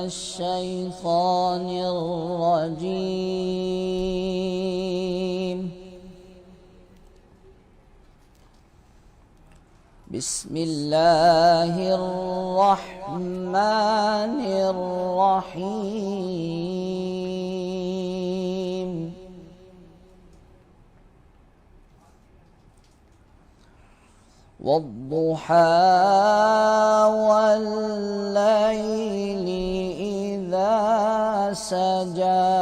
الشيطان الرجيم. بسم الله الرحمن الرحيم. والضحى والليل إذا سجى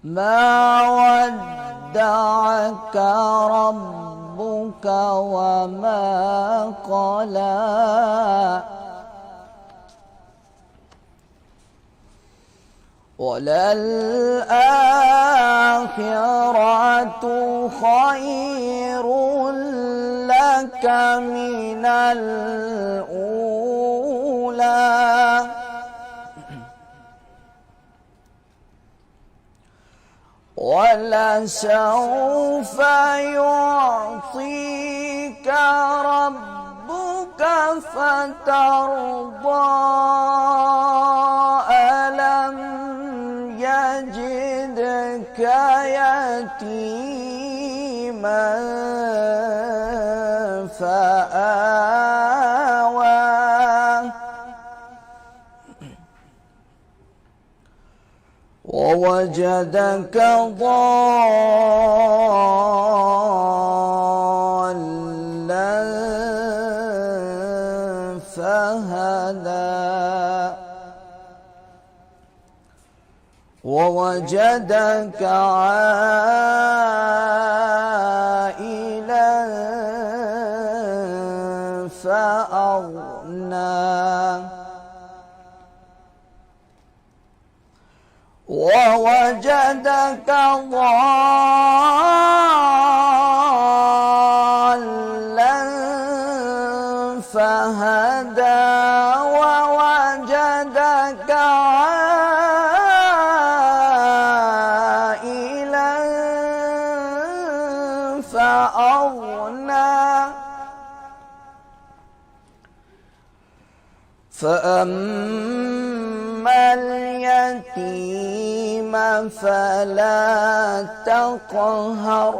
ما ودعك ربك وما قلى وللآخرة خير لك من الأولى ولسوف يعطيك ربك فترضى ألم يجدك يتيما فآوى ووجدك ضالا فهدى ووجدك عائلا فأغنى ووجدك ضالا فهدى ووجدك عائلا فأغنى فأما اليتيم فلا تقهر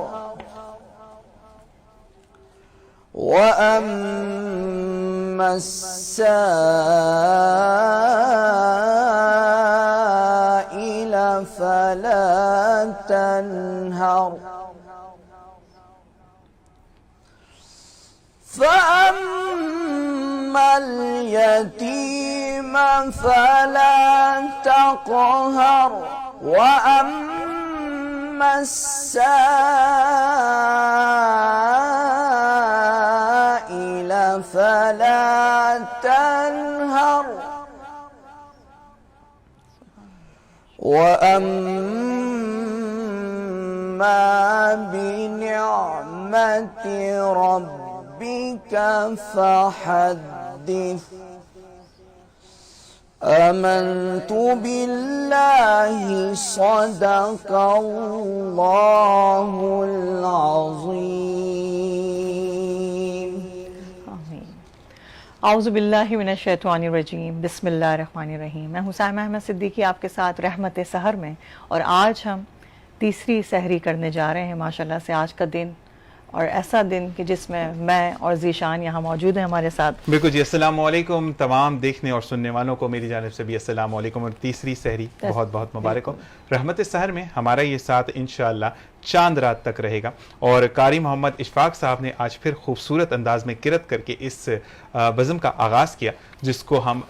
وأما السائل فلا تنهر فأما اليتيم فلا تقهر وأما السائل فلا تنهر وأما بنعمة ربك فحدث آمنت بالله صدق الله العظيم. آمین. اعوذ باللہ من الشیطان الرجیم. بسم اللہ الرحمن الرحیم. میں حسین احمد صدیقی آپ کے ساتھ رحمت سحر میں، اور آج ہم تیسری سحری کرنے جا رہے ہیں. ماشاءاللہ سے آج کا دن اور ایسا دن کہ جس میں اور ذیشان یہاں موجود ہیں ہمارے ساتھ. بالکل جی. السلام علیکم تمام دیکھنے اور سننے والوں کو میری جانب سے بھی السلام علیکم، اور تیسری سحری بہت بہت مبارک ہو. رحمت سحر میں ہمارا یہ ساتھ انشاءاللہ چاند رات تک رہے گا، اور قاری محمد اشفاق صاحب نے آج پھر خوبصورت انداز میں قرأت کر کے اس بزم کا آغاز کیا، جس کو ہم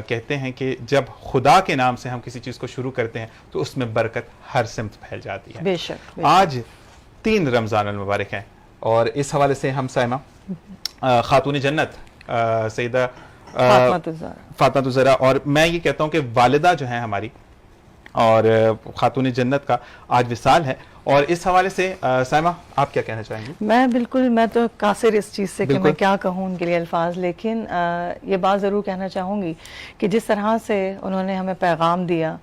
کہتے ہیں کہ جب خدا کے نام سے ہم کسی چیز کو شروع کرتے ہیں تو اس میں برکت ہر سمت پھیل جاتی ہے. بے شک. آج 3 رمضان المبارک ہیں، اور اس حوالے سے ہم سائمہ خاتون جنت سیدہ فاطمہ الزہرا، اور میں یہ کہتا ہوں کہ والدہ جو ہیں ہماری اور خاتون جنت کا آج وصال ہے، اور اس حوالے سے سائمہ آپ کیا کہنا چاہیں گی؟ میں تو قاصر اس چیز سے کہ میں کیا کہوں ان کے لیے الفاظ، لیکن یہ بات ضرور کہنا چاہوں گی کہ جس طرح سے انہوں نے ہمیں پیغام دیا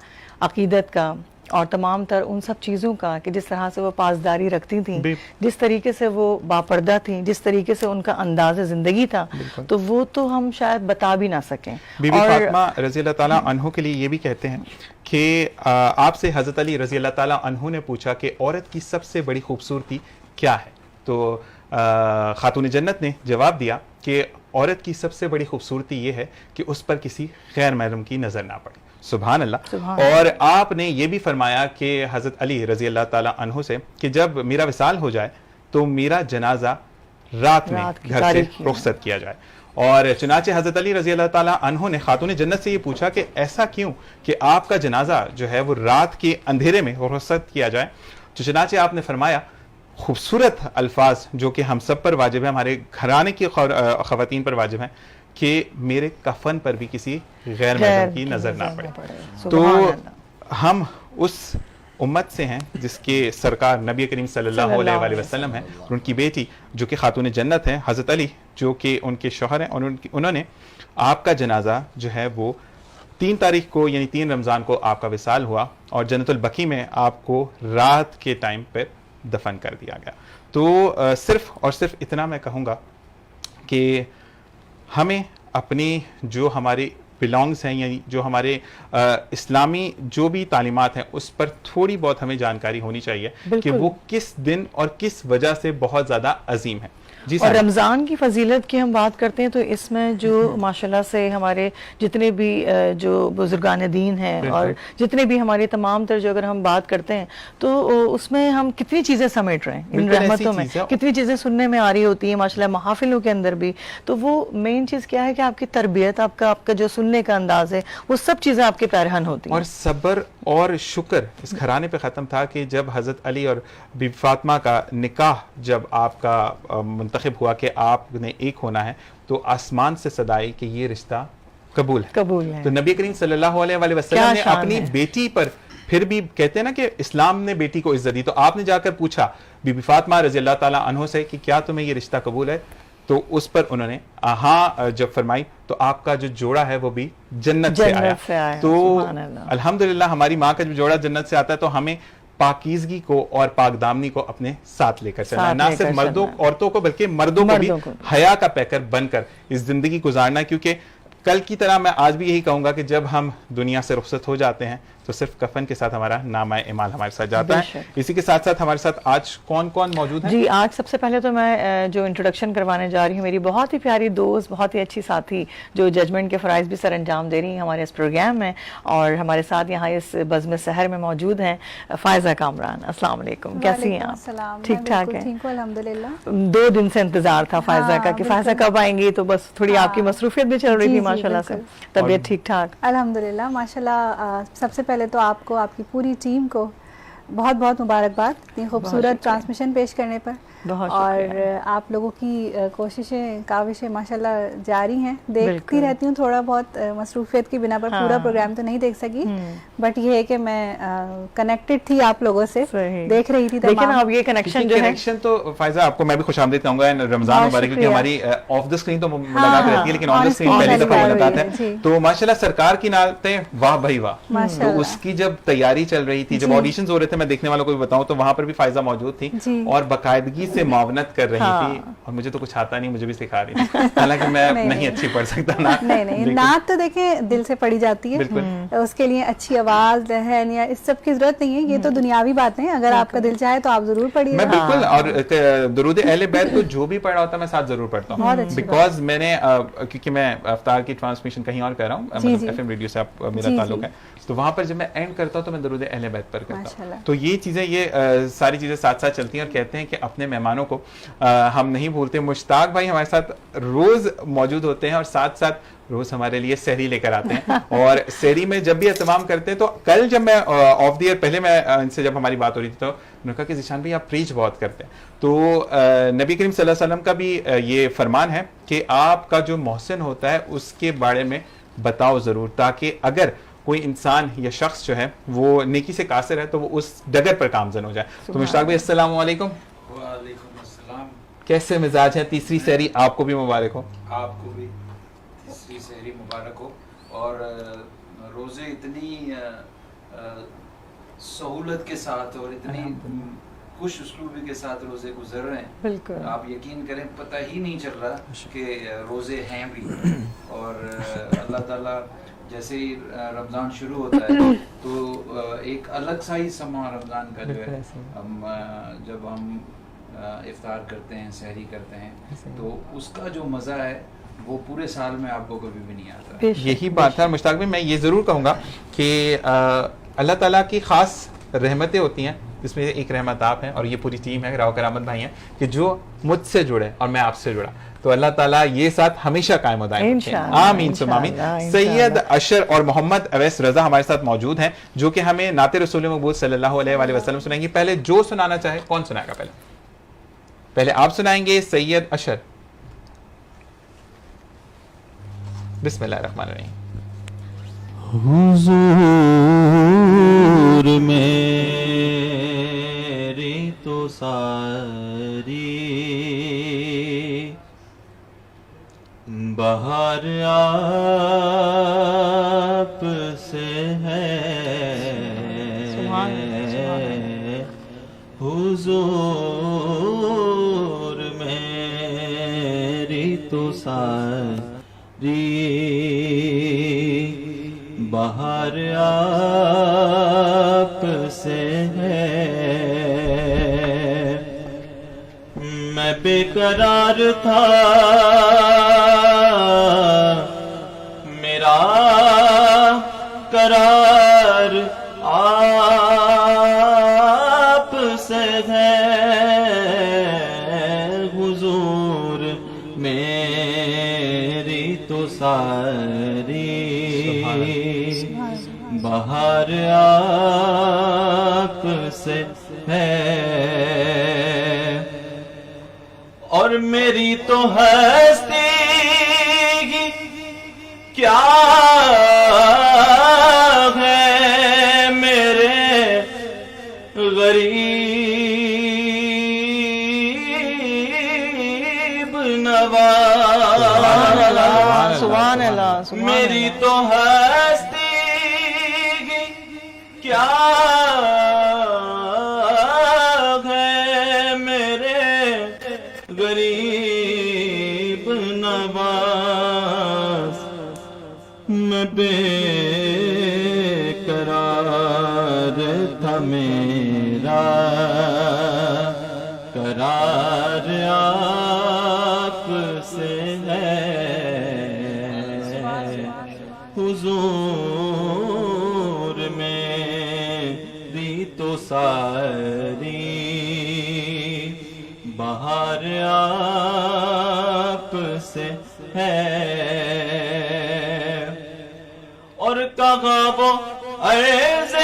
عقیدت کا اور تمام تر ان سب چیزوں کا کہ جس طرح سے وہ پاسداری رکھتی تھیں، جس طریقے سے وہ باپردہ تھیں، جس طریقے سے ان کا انداز زندگی تھا، تو وہ تو ہم شاید بتا بھی نہ سکیں. بی بی فاطمہ رضی اللہ تعالیٰ عنہ کے لیے یہ بھی کہتے ہیں کہ آپ سے حضرت علی رضی اللہ تعالیٰ عنہ نے پوچھا کہ عورت کی سب سے بڑی خوبصورتی کیا ہے؟ تو خاتون جنت نے جواب دیا کہ عورت کی سب سے بڑی خوبصورتی یہ ہے کہ اس پر کسی غیر محرم کی نظر نہ پڑے. سبحان اللہ. اور آپ نے یہ بھی فرمایا کہ حضرت علی رضی اللہ تعالیٰ عنہ سے کہ جب میرا وصال ہو جائے تو میرا جنازہ رات میں گھر سے رخصت کیا جائے. اور چنانچہ حضرت علی رضی اللہ تعالیٰ عنہ نے خاتون جنت سے یہ پوچھا کہ ایسا کیوں کہ آپ کا جنازہ جو ہے وہ رات کے اندھیرے میں رخصت کیا جائے؟ تو چنانچہ آپ نے فرمایا خوبصورت الفاظ جو کہ ہم سب پر واجب ہے، ہمارے گھرانے کی خواتین پر واجب ہیں، کہ میرے کفن پر بھی کسی غیر محرم کی نظر نہ پڑے. تو ہم اس امت سے ہیں جس کے سرکار نبی کریم صلی اللہ علیہ وآلہ وسلم ہیں، اور ان کی بیٹی جو کہ خاتون جنت ہیں حضرت علی جو کہ ان کے شوہر ہیں، اور انہوں نے آپ کا جنازہ جو ہے وہ 3 تاریخ کو یعنی 3 رمضان کو آپ کا وصال ہوا اور جنت البقیع میں آپ کو رات کے ٹائم پر دفن کر دیا گیا. تو صرف اور صرف اتنا میں کہوں گا کہ ہمیں اپنی جو ہماری بلانگز ہیں یعنی جو ہمارے اسلامی جو بھی تعلیمات ہیں اس پر تھوڑی بہت ہمیں جانکاری ہونی چاہیے کہ وہ کس دن اور کس وجہ سے بہت زیادہ عظیم ہے. جی اور رمضان کی فضیلت کی ہم بات کرتے ہیں تو اس میں جو ماشاءاللہ سے ہمارے جتنے بھی جو بزرگان دین ہیں اور جتنے بھی ہمارے تمام تر جو اگر ہم بات کرتے ہیں تو اس میں ہم کتنی چیزیں سمیٹ رہے ہیں ان رحمتوں میں، کتنی چیزیں سننے میں آ رہی ہوتی ہیں ماشاءاللہ محافلوں کے اندر بھی. تو وہ مین چیز کیا ہے کہ آپ کی تربیت، آپ کا جو سننے کا انداز ہے، وہ سب چیزیں آپ کے پیرہن ہوتی ہیں. اور صبر اور شکر اس گھرانے پہ ختم تھا کہ جب حضرت علی اور بی بی فاطمہ کا نکاح جب آپ کا منتخب ہوا کہ آپ نے ایک ہونا ہے تو آسمان سے صدا آئی کہ یہ رشتہ قبول ہے. تو نبی کریم صلی اللہ علیہ وآلہ وسلم نے اپنی بیٹی پر پھر بھی کہتے ہیں نا کہ اسلام نے بیٹی کو عزت دی، تو آپ نے جا کر پوچھا بی بی فاطمہ رضی اللہ تعالیٰ عنہ سے کہ کیا تمہیں یہ رشتہ قبول ہے؟ تو اس پر انہوں نے ہاں جب فرمائی تو آپ کا جو جوڑا ہے وہ بھی جنت سے آیا. تو الحمدللہ ہماری ماں کا جو جوڑا جنت سے آتا ہے تو ہمیں پاکیزگی کو اور پاک دامنی کو اپنے ساتھ لے کر چلنا ہے، نہ صرف مردوں عورتوں کو بلکہ مردوں کو بھی حیا کا پیکر بن کر اس زندگی گزارنا ہے. کیونکہ کل کی طرح میں آج بھی یہی کہوں گا کہ جب ہم دنیا سے رخصت ہو جاتے ہیں تو صرف کفن کے ساتھ ہمارا نامہ اعمال ہمارے ساتھ جاتا ہے. اسی کے ساتھ ساتھ ہمارے ساتھ آج کون کون موجود ہیں؟ جی آج سب سے پہلے تو میں جو انٹروڈکشن کروانے جا رہی ہوں، میری بہت ہی پیاری دوست، بہت ہی اچھی ساتھی جو ججمنٹ کے فرائض بھی سر انجام دے رہی ہیں ہمارے اس پروگرام میں، اور ہمارے ساتھ یہاں اس بزم سحر میں موجود ہیں فائزہ کامران. السلام علیکم، کیسی ہیں آپ؟ ٹھیک ٹھاک ہیں؟ الحمدللہ. 2 دن سے انتظار تھا فائزہ کا کہ فائزہ کب آئیں گی، تو بس تھوڑی آپ کی مصروفیت بھی چل رہی تھی ماشاءاللہ سے. طبیعت ٹھیک ٹھاک؟ الحمدللہ ماشاءاللہ. سب سے پہلے تو آپ کو، آپ کی پوری ٹیم کو بہت بہت مبارکباد اتنی خوبصورت ٹرانسمیشن پیش کرنے پر. اور آپ لوگوں کی کوششیں کاوشیں ماشاءاللہ جاری ہیں. دیکھتی رہتی ہوں، تھوڑا بہت مصروفیت کی بنا پر پورا پروگرام تو نہیں دیکھ سکی، بٹ یہ ہے کہ میں کنیکٹڈ تھی آپ لوگوں سے، دیکھ رہی تھی. لیکن اب یہ کنیکشن جو ہے، کنیکشن تو فائزہ آپ کو میں بھی خوش آمدید کہوں گا رمضان مبارک، کیونکہ ہماری آف دا اسکرین تو ملاقات رہتی ہے لیکن آن دا اسکرین پہلی دفعہ ملاقات ہے. تو ماشاءاللہ سرکار کی نعتیں واہ بھائی واہ. تو اس کی جب تیاری چل رہی تھی، جب آڈیشنز ہو رہے تھے، میں دیکھنے والوں کو بھی بتاؤں تو وہاں پر بھی فائزہ موجود تھی اور باقاعدگی سے معاونت کر رہی تھی. اور مجھے تو کچھ آتا نہیں، مجھے بھی سکھا رہی تھی، حالانکہ میں نہیں اچھی پڑھ سکتا. نہیں نعت تو دیکھیں دل سے پڑھی جاتی ہے، اس کے لیے اچھی آواز لہن یا اس سب کی ضرورت نہیں ہے. یہ تو دنیاوی باتیں، اگر آپ کا دل چاہے تو آپ ضرور پڑھیے. میں بالکل، اور درود اہل بیت کو جو بھی پڑھ رہا ہوتا ہے میں ساتھ ضرور پڑھتا ہوں، بیکاز میں نے، کیونکہ میں افطار کی ٹرانسمیشن کہیں اور کر رہا ہوں، ایف ایم ریڈیو سے میرا تعلق ہے، تو وہاں پر جب میں اینڈ کرتا ہوں تو میں درود اہل بیت پر کرتا ہوں. تو یہ چیزیں، یہ ساری چیزیں ساتھ ساتھ چلتی ہیں. اور کہتے ہیں کہ اپنے مہمانوں کو ہم نہیں بھولتے. مشتاق بھائی ہمارے ساتھ روز موجود ہوتے ہیں اور ساتھ ساتھ روز ہمارے لیے سحری لے کر آتے ہیں. اور سحری میں جب بھی اہتمام کرتے ہیں، تو کل جب میں آف دی ایئر پہلے میں ان سے جب ہماری بات ہو رہی تھی تو انہوں نے کہا کہ ذیشان بھائی آپ پریچ بہت کرتے ہیں. تو نبی کریم صلی اللہ علیہ وسلم کا بھی یہ فرمان ہے کہ آپ کا جو محسن ہوتا ہے اس کے بارے میں بتاؤ ضرور، تاکہ اگر کوئی انسان یا شخص جو ہے وہ نیکی سے قاصر ہے تو وہ اس ڈگر پر کامزن ہو جائے. تو مشتاق بھائی السلام علیکم. وعلیکم السلام. کیسے مزاج ہیں؟ تیسری سحری آپ کو بھی مبارک ہو. آپ کو بھی تیسری سحری مبارک ہو. اور روزے اتنی سہولت کے ساتھ اور اتنی خوش اسلوبی کے ساتھ روزے گزر رہے ہیں. بالکل آپ یقین کریں پتہ ہی نہیں چل رہا کہ روزے ہیں بھی. اور اللہ تعالیٰ جیسے ہی رمضان شروع ہوتا ہے تو ایک الگ سا ہی سما رمضان کا جو ہے جب ہم افطار کرتے ہیں سحری کرتے ہیں تو اس کا جو مزہ ہے وہ پورے سال میں آپ کو کبھی بھی نہیں آتا. یہی بات ہے مشتاق بھائی. میں یہ ضرور کہوں گا کہ اللہ تعالیٰ کی خاص رحمتیں ہوتی ہیں جس میں ایک رحمت آپ ہیں اور یہ پوری ٹیم ہے راؤ کرامت بھائی ہیں کہ جو مجھ سے جڑے اور میں آپ سے جڑا تو اللہ تعالیٰ یہ ساتھ ہمیشہ قائم و دائم رکھے. آمین ثم آمین. سید اشر اور محمد اویس رضا ہمارے ساتھ موجود ہیں جو کہ ہمیں نعت رسول مقبول صلی اللہ علیہ وآلہ وسلم سنائیں گے. پہلے جو سنانا چاہے کون سنائے گا؟ پہلے آپ سنائیں گے سید اشر. بسم اللہ الرحمن الرحیم. حضور میری تو ساری بہار آپ سے ہے. حضور میری تو ساری بہار آپ سے ہے. میں بے قرار تھا میرا قرار آپ سے ہے. حضور میری تو ساری بہار آپ سے ہے. اور میری تو ہستی کیا ہے میرے غریب نواز. سبحان اللہ. میری تو ہستی کیا ہے میرے غریب نواز. میں بے قرار تھا میرا قرار آپ سے ہے. حضور میری تو ساری بہار آپ سے ہے. اور کہاں وہ عرض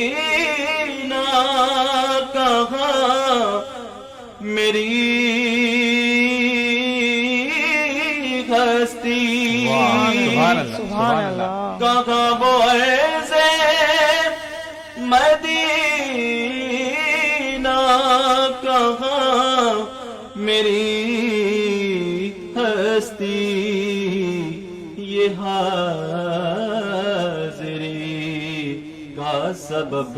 مدینہ کہاں میری ہستی. سبحان اللہ. کہاں وہ عرض مدینہ کہاں میری ہستی. یہ حاضری کا سبب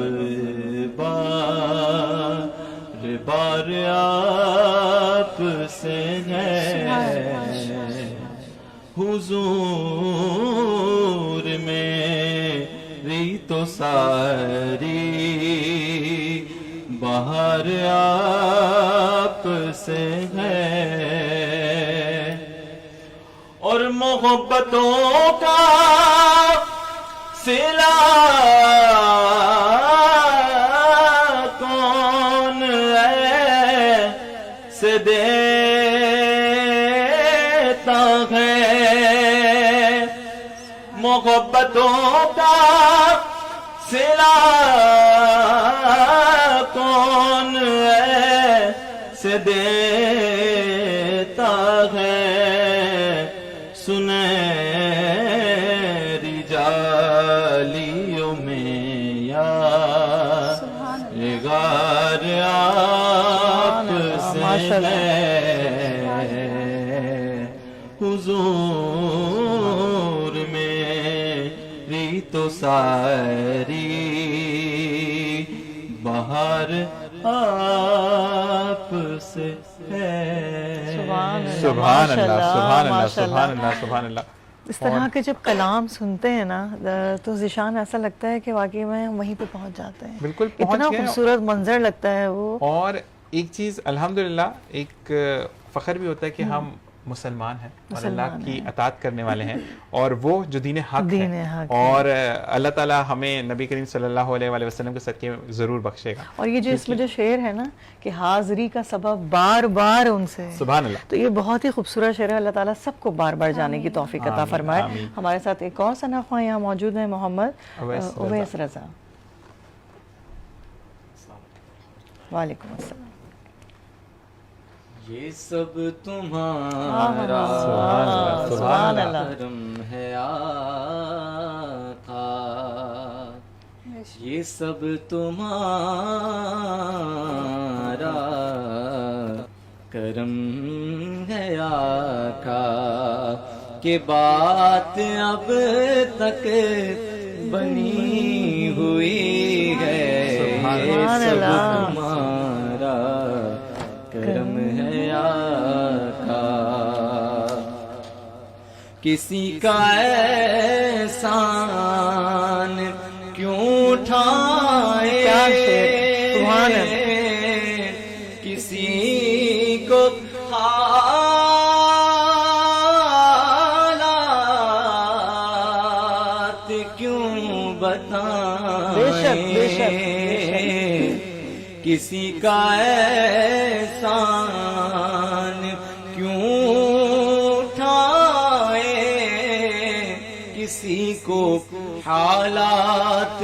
بار بار آپ سے ہے. حضور میری تو ساری بہار آپ سے ہے. اور محبتوں کا صلہ کون ایسے دیتا ہے. محبتوں کا صلہ کون ایسے دیتا ہے. سنہری جالیوں میں یا غار آپ سے ہے. حضور میں تو ساری بہار آپ سے ہے. سبحان اللہ، سبحان اللہ، ماشاءاللہ، سبحان اللہ، ماشاءاللہ. سبحان اللہ، سبحان اللہ. اس طرح کے جب کلام سنتے ہیں نا تو ذیشان ایسا لگتا ہے کہ واقعی میں وہیں پہ پہنچ جاتے ہیں. بالکل پہنچ اتنا گئے. خوبصورت منظر لگتا ہے وہ. اور ایک چیز الحمدللہ ایک فخر بھی ہوتا ہے کہ ہم مسلمان ہیں اور اللہ کی اطاعت کرنے والے ہیں اور وہ جو دین حق ہے اور اللہ تعالیٰ ہمیں نبی کریم صلی اللہ علیہ وآلہ وسلم کے صدقے میں ضرور بخشے گا. اور یہ جو اس میں جو شعر ہے نا کہ حاضری کا سبب بار بار ان سے، سبحان اللہ. تو یہ بہت ہی خوبصورت شعر ہے. اللہ تعالیٰ سب کو بار بار جانے کی توفیق عطا فرمائے. ہمارے ساتھ ایک اور ثنا خواہ یہاں موجود ہیں، محمد اویس رضا. وعلیکم السلام. یہ سب تمہارا سبحان اللہ. کرم ہے آقا، یہ سب تمہارا کرم ہے آقا، کہ بات اب تک بنی ہوئی ہے. یہ سب تمہارا کرم ہے آقا، کسی کا احسان کیوں اٹھائے، کسی کو حالات کیوں بتائیں، کسی کا احسان کیوں اٹھائے، کسی کو حالات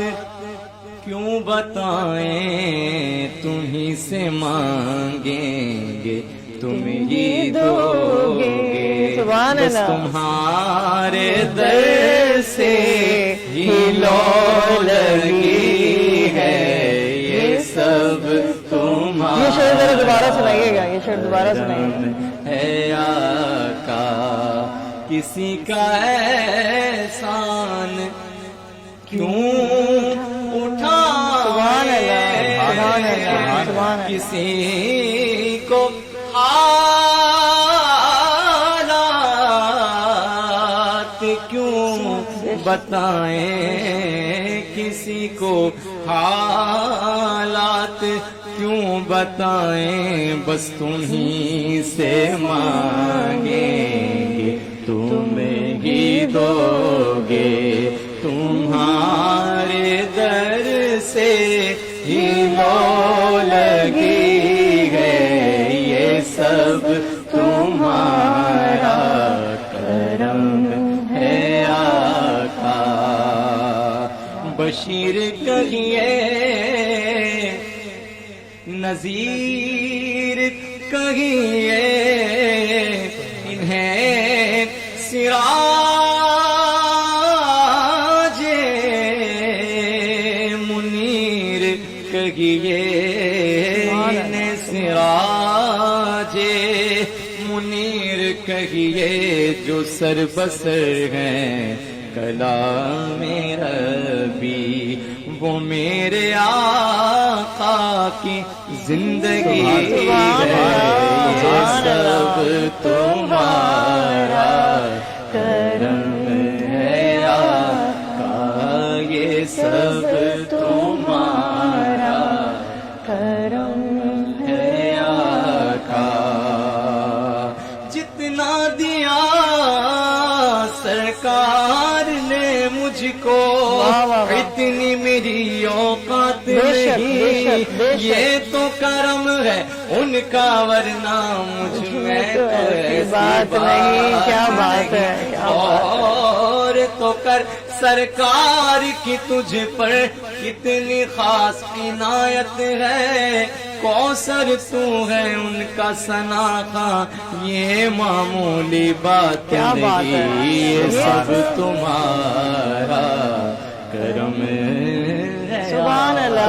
کیوں بتائیں. تمہیں سے مانگیں گے تم ہی دو گے، بس تمہارے در سے ہی لو لگی ہے. یہ سب تمہارا، یہ شعر ذرا دوبارہ سنائیے گا، یہ شعر دوبارہ سنائیے گا. ہے آقا، کسی کا احسان کیوں اٹھائے، کسی کو حالات کیوں بتائیں، کسی کو حالات کیوں بتائیں. بس تمہیں سے مانگیں گے تمہیں ہی دو گے، تمہارے در سے ہی لو لگی ہے. یہ سب تمہارا کرم ہے آقا. بشیر کہیے، نذیر کہیے، انہیں سراج منیر کہیے، انہیں سراج منیر کہیے. جو سر بسر ہیں کلام ربی، وہ میرے آقا کی زندگی ہے. یہ سب تمہارا کرم ہے آقا، یہ سب تمہارا کرم ہے آقا. جتنا دیا سرکار نے مجھ کو، اتنی میری اوقات نہیں. یہ تو کرم ہے ان کا، ورنہ مجھ میں تو ایسی بات نہیں. کیا بات ہے. اور تو کر سرکار کی تجھ پر کتنی خاص عنایت ہے. کوثر تو ہے ان کا ثنا خواں، یہ معمولی بات نہیں. یہ سب تمہارا کرم ہے. سبحان اللہ.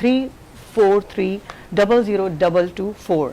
343002224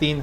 3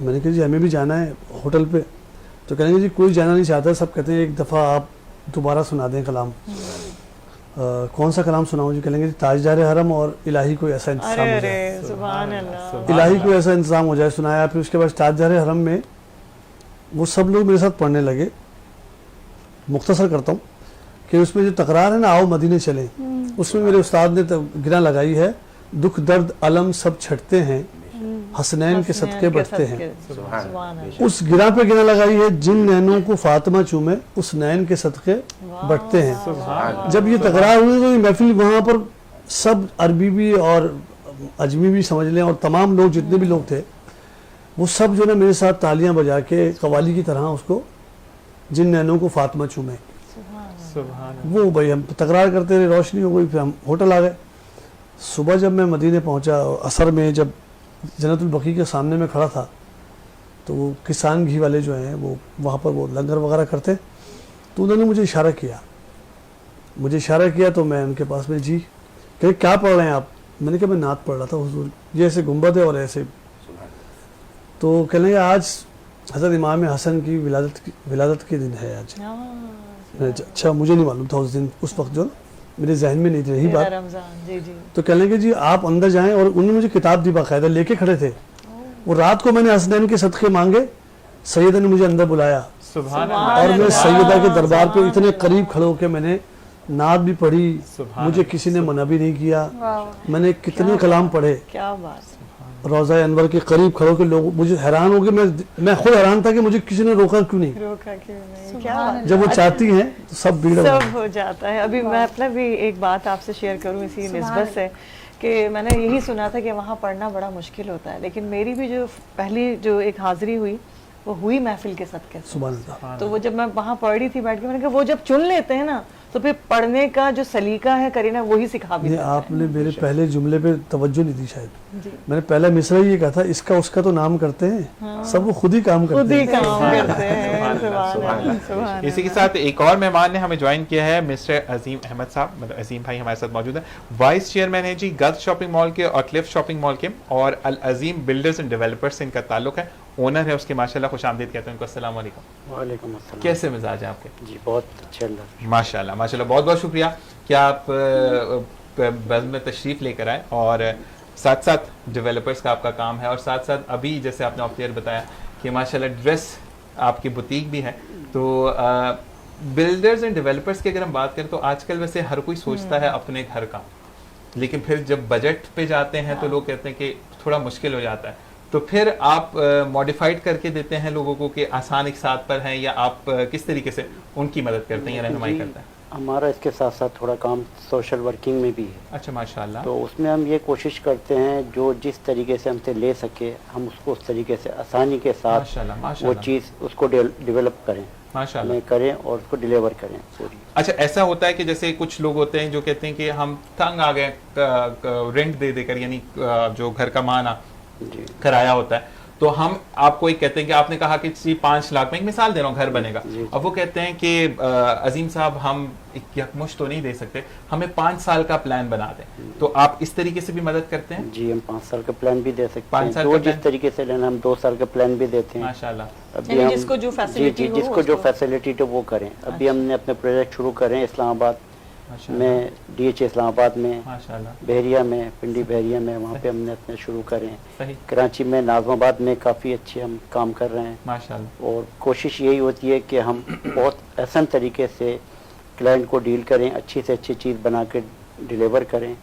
میں نے کہا جی ہمیں بھی جانا ہے ہوٹل پہ. تو کہیں گے جی کوئی جانا نہیں چاہتا, سب کہتے ہیں ایک دفعہ آپ دوبارہ سنا دیں کلام. کون سا کلام سناؤں جی؟ کہیں گے جی تاجدار حرم اور الہی کوئی ایسا انتظام ہو جائے, سبحان اللہ, الہی کوئی ایسا انتظام ہو جائے. سنایا. پھر اس کے بعد تاجدار حرم میں وہ سب لوگ میرے ساتھ پڑھنے لگے. مختصر کرتا ہوں کہ اس میں جو تکرار ہے نا, آؤ مدینے چلیں, اس میں میرے استاد نے گرا لگائی ہے, دکھ درد علم سب چھٹتے ہیں, حسنین کے صدقے بڑھتے ہیں. اس گرا پہ گرا لگائی ہے, جن نینوں کو فاطمہ چومے اس نین کے صدقے بڑھتے ہیں. جب یہ تکرار ہوئی تو یہ محفل وہاں پر سب عربی بھی اور اجمی بھی سمجھ لیں, اور تمام لوگ جتنے بھی لوگ تھے وہ سب جو ہے میرے ساتھ تالیاں بجا کے قوالی کی طرح اس کو, جن نینوں کو فاطمہ چومے. وہ بھائی ہم تکرار کرتے رہے, روشنی ہو گئی, پھر ہم ہوٹل آ گئے. صبح جب میں مدینے پہنچا, عصر میں جب جنت البقیع کے سامنے میں کھڑا تھا, تو وہ کسان گھی والے جو ہیں وہ وہاں پر وہ لنگر وغیرہ کرتے, تو انہوں نے مجھے اشارہ کیا. تو میں ان کے پاس میں جی کہ کیا پڑھ رہے ہیں آپ؟ میں نے کہا میں نعت پڑھ رہا تھا حضور, یہ ایسے گنبد ہے اور ایسے. تو کہنے لگے آج حضرت امام حسن کی ولادت کے دن ہے آج. اچھا, مجھے نہیں معلوم تھا اس دن, اس وقت جو میرے ذہن میں نہیں تھی رہی بات. تو کہنے لگے جی آپ اندر جائیں, اور انہوں نے مجھے کتاب دی, باقاعدہ لے کے کھڑے تھے. وہ رات کو میں نے حسنین کے صدقے مانگے, سیدہ نے مجھے اندر بلایا, اور میں سیدہ کے دربار پہ اتنے قریب کھڑے ہو کے میں نے نعت بھی پڑھی, مجھے کسی نے منع بھی نہیں کیا. میں نے کتنے کلام پڑھے, کیا بات. روضہ انور کے قریب کھڑے ہو کے لوگ مجھے حیران ہو گئے. میں خود حیران تھا کہ مجھے کسی نے روکا کیوں نہیں. جب وہ چاہتی ہیں تو سب بھیڑ ہو جاتا ہے. ابھی میں اپنا بھی ایک بات آپ سے شیئر کروں اسی نسبت سے, کہ میں نے یہی سنا تھا کہ وہاں پڑھنا بڑا مشکل ہوتا ہے, لیکن میری بھی جو پہلی جو ایک حاضری ہوئی وہ ہوئی محفل کے صدقے سے. تو وہ جب میں وہاں پڑھ رہی تھی بیٹھ کے, میں نے کہا وہ جب چن لیتے ہیں نا تو پھر پڑھنے کا جو سلیقہ ہے کرینا وہی سکھا بھی. آپ نے میرے پہلے جملے پہ توجہ نہیں دی شاید. میں نے پہلا مصرع یہ کہا تھا, اس کا اس کا تو نام کرتے ہیں, سب وہ خود ہی کام کرتے ہیں. اسی کے ساتھ ایک اور مہمان نے ہمیں جوائن کیا ہے, مسٹر عظیم احمد صاحب, مطلب عظیم بھائی ہمارے ساتھ موجود ہیں. وائس چیئرمین ہے جی گلف شاپنگ مال کے اور کلف شاپنگ مال کے, اور العظیم بلڈرز اینڈ ڈیولپرز سے ان کا تعلق ہے, اونر ہے اس کے. ماشاءاللہ خوش آمدید کہتے ہیں ان کو. السلام علیکم. وعلیکم السلام. کیسے مزاج ہیں آپ کے؟ جی بہت اچھے اللہ. ماشاءاللہ ماشاءاللہ, بہت بہت شکریہ کہ آپ بزم میں تشریف لے کر آئے, اور ساتھ ساتھ ڈیولپرز کا آپ کا کام ہے, اور ساتھ ساتھ ابھی جیسے آپ نے آف ایئر بتایا کہ ماشاءاللہ ڈریس آپ کی بوتیک بھی ہے. تو بلڈرز اینڈ ڈیولپرز کی اگر ہم بات کریں تو آج کل ویسے ہر کوئی سوچتا ہے اپنے گھر کا, لیکن پھر جب بجٹ پہ جاتے ہیں تو لوگ کہتے ہیں کہ تھوڑا مشکل ہو جاتا ہے. تو پھر آپ ماڈیفائڈ کر کے دیتے ہیں لوگوں کو کہ آسان ایک ساتھ پر ہیں, یا آپ کس طریقے سے ان کی مدد کرتے ہیں یا رہنمائی کرتے ہیں؟ ہمارا اس کے ساتھ ساتھ تھوڑا کام سوشل ورکنگ میں بھی ہے. اچھا ماشاءاللہ. تو اس میں ہم یہ کوشش کرتے ہیں جو جس طریقے سے ہم سے لے سکے ہم اس کو اس طریقے سے آسانی کے ساتھ وہ چیز اس کو ڈیولپ کریں, ماشاءاللہ کریں اور اس کو ڈیلیور کریں پوری. اچھا ایسا ہوتا ہے کہ جیسے کچھ لوگ ہوتے ہیں جو کہتے ہیں کہ ہم تنگ آ گئے رینٹ دے دے کر, یعنی جو گھر کا مانا کرایہ ہوتا ہے, تو ہم آپ کو ایک کہتے ہیں کہ آپ نے کہا کہ 5 لاکھ میں, ایک مثال دے رہا ہوں, گھر بنے گا. اب وہ کہتے ہیں کہ عظیم صاحب ہم یکمشت تو نہیں دے سکتے, ہمیں 5 سال کا پلان بنا دیں. تو آپ اس طریقے سے بھی مدد کرتے ہیں؟ جی ہم 5 سال کا پلان بھی دے سکتے ہیں, جو جس طریقے سے لینا ہم 2 سال کا پلان بھی دیتے ہیں ماشاءاللہ. ابھی ہم جس کو جو فیسلٹی تو وہ کریں. ابھی ہم نے اپنے پروجیکٹ شروع کریں اسلام آباد میں, ڈی ایچ اسلام آباد میں, بحریہ میں, پنڈی بحریہ میں, وہاں پہ ہم نے اپنے شروع کریں. کراچی میں, ناظم آباد میں کافی اچھے ہم کام کر رہے ہیں ماشاءاللہ. اور کوشش یہی ہوتی ہے کہ ہم بہت احسن طریقے سے کلائنٹ کو ڈیل کریں, اچھی سے اچھی چیز بنا کے ڈیلیور کریں,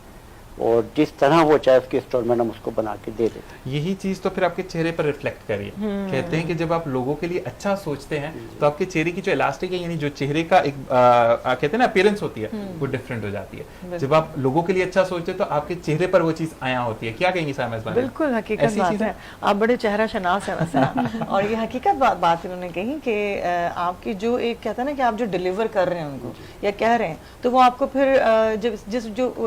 اور جس طرح وہ چاہے اس کی انسٹالمنٹ ہم اس کو بنا کے دے دیتے ہیں. یہی چیز تو پھر آپ کے چہرے پر ریفلیکٹ کریے. کہتے ہیں کہ جب آپ لوگوں کے لیے اچھا سوچتے ہیں تو آپ کے چہرے کی جو الاسٹک ہے, یعنی جو چہرے کا ایک کہتے ہیں نا اپیرنس ہوتی ہے, وہ ڈفرینٹ ہو جاتی ہے. جب آپ لوگوں کے لیے اچھا سوچتے ہیں تو آپ کے چہرے پر وہ چیز آیا ہوتی ہے. کیا کہیں گے صاحب؟ بالکل حقیقت بات ہے, آپ بڑے چہرہ شناس ہیں ویسے. اور یہ حقیقت بات انہوں نے کہی کہ آپ کی جو ایک کہتا ہے نا کہ آپ جو ڈیلیور کر رہے ہیں ان کو یا کہہ رہے ہیں, تو وہ آپ کو پھر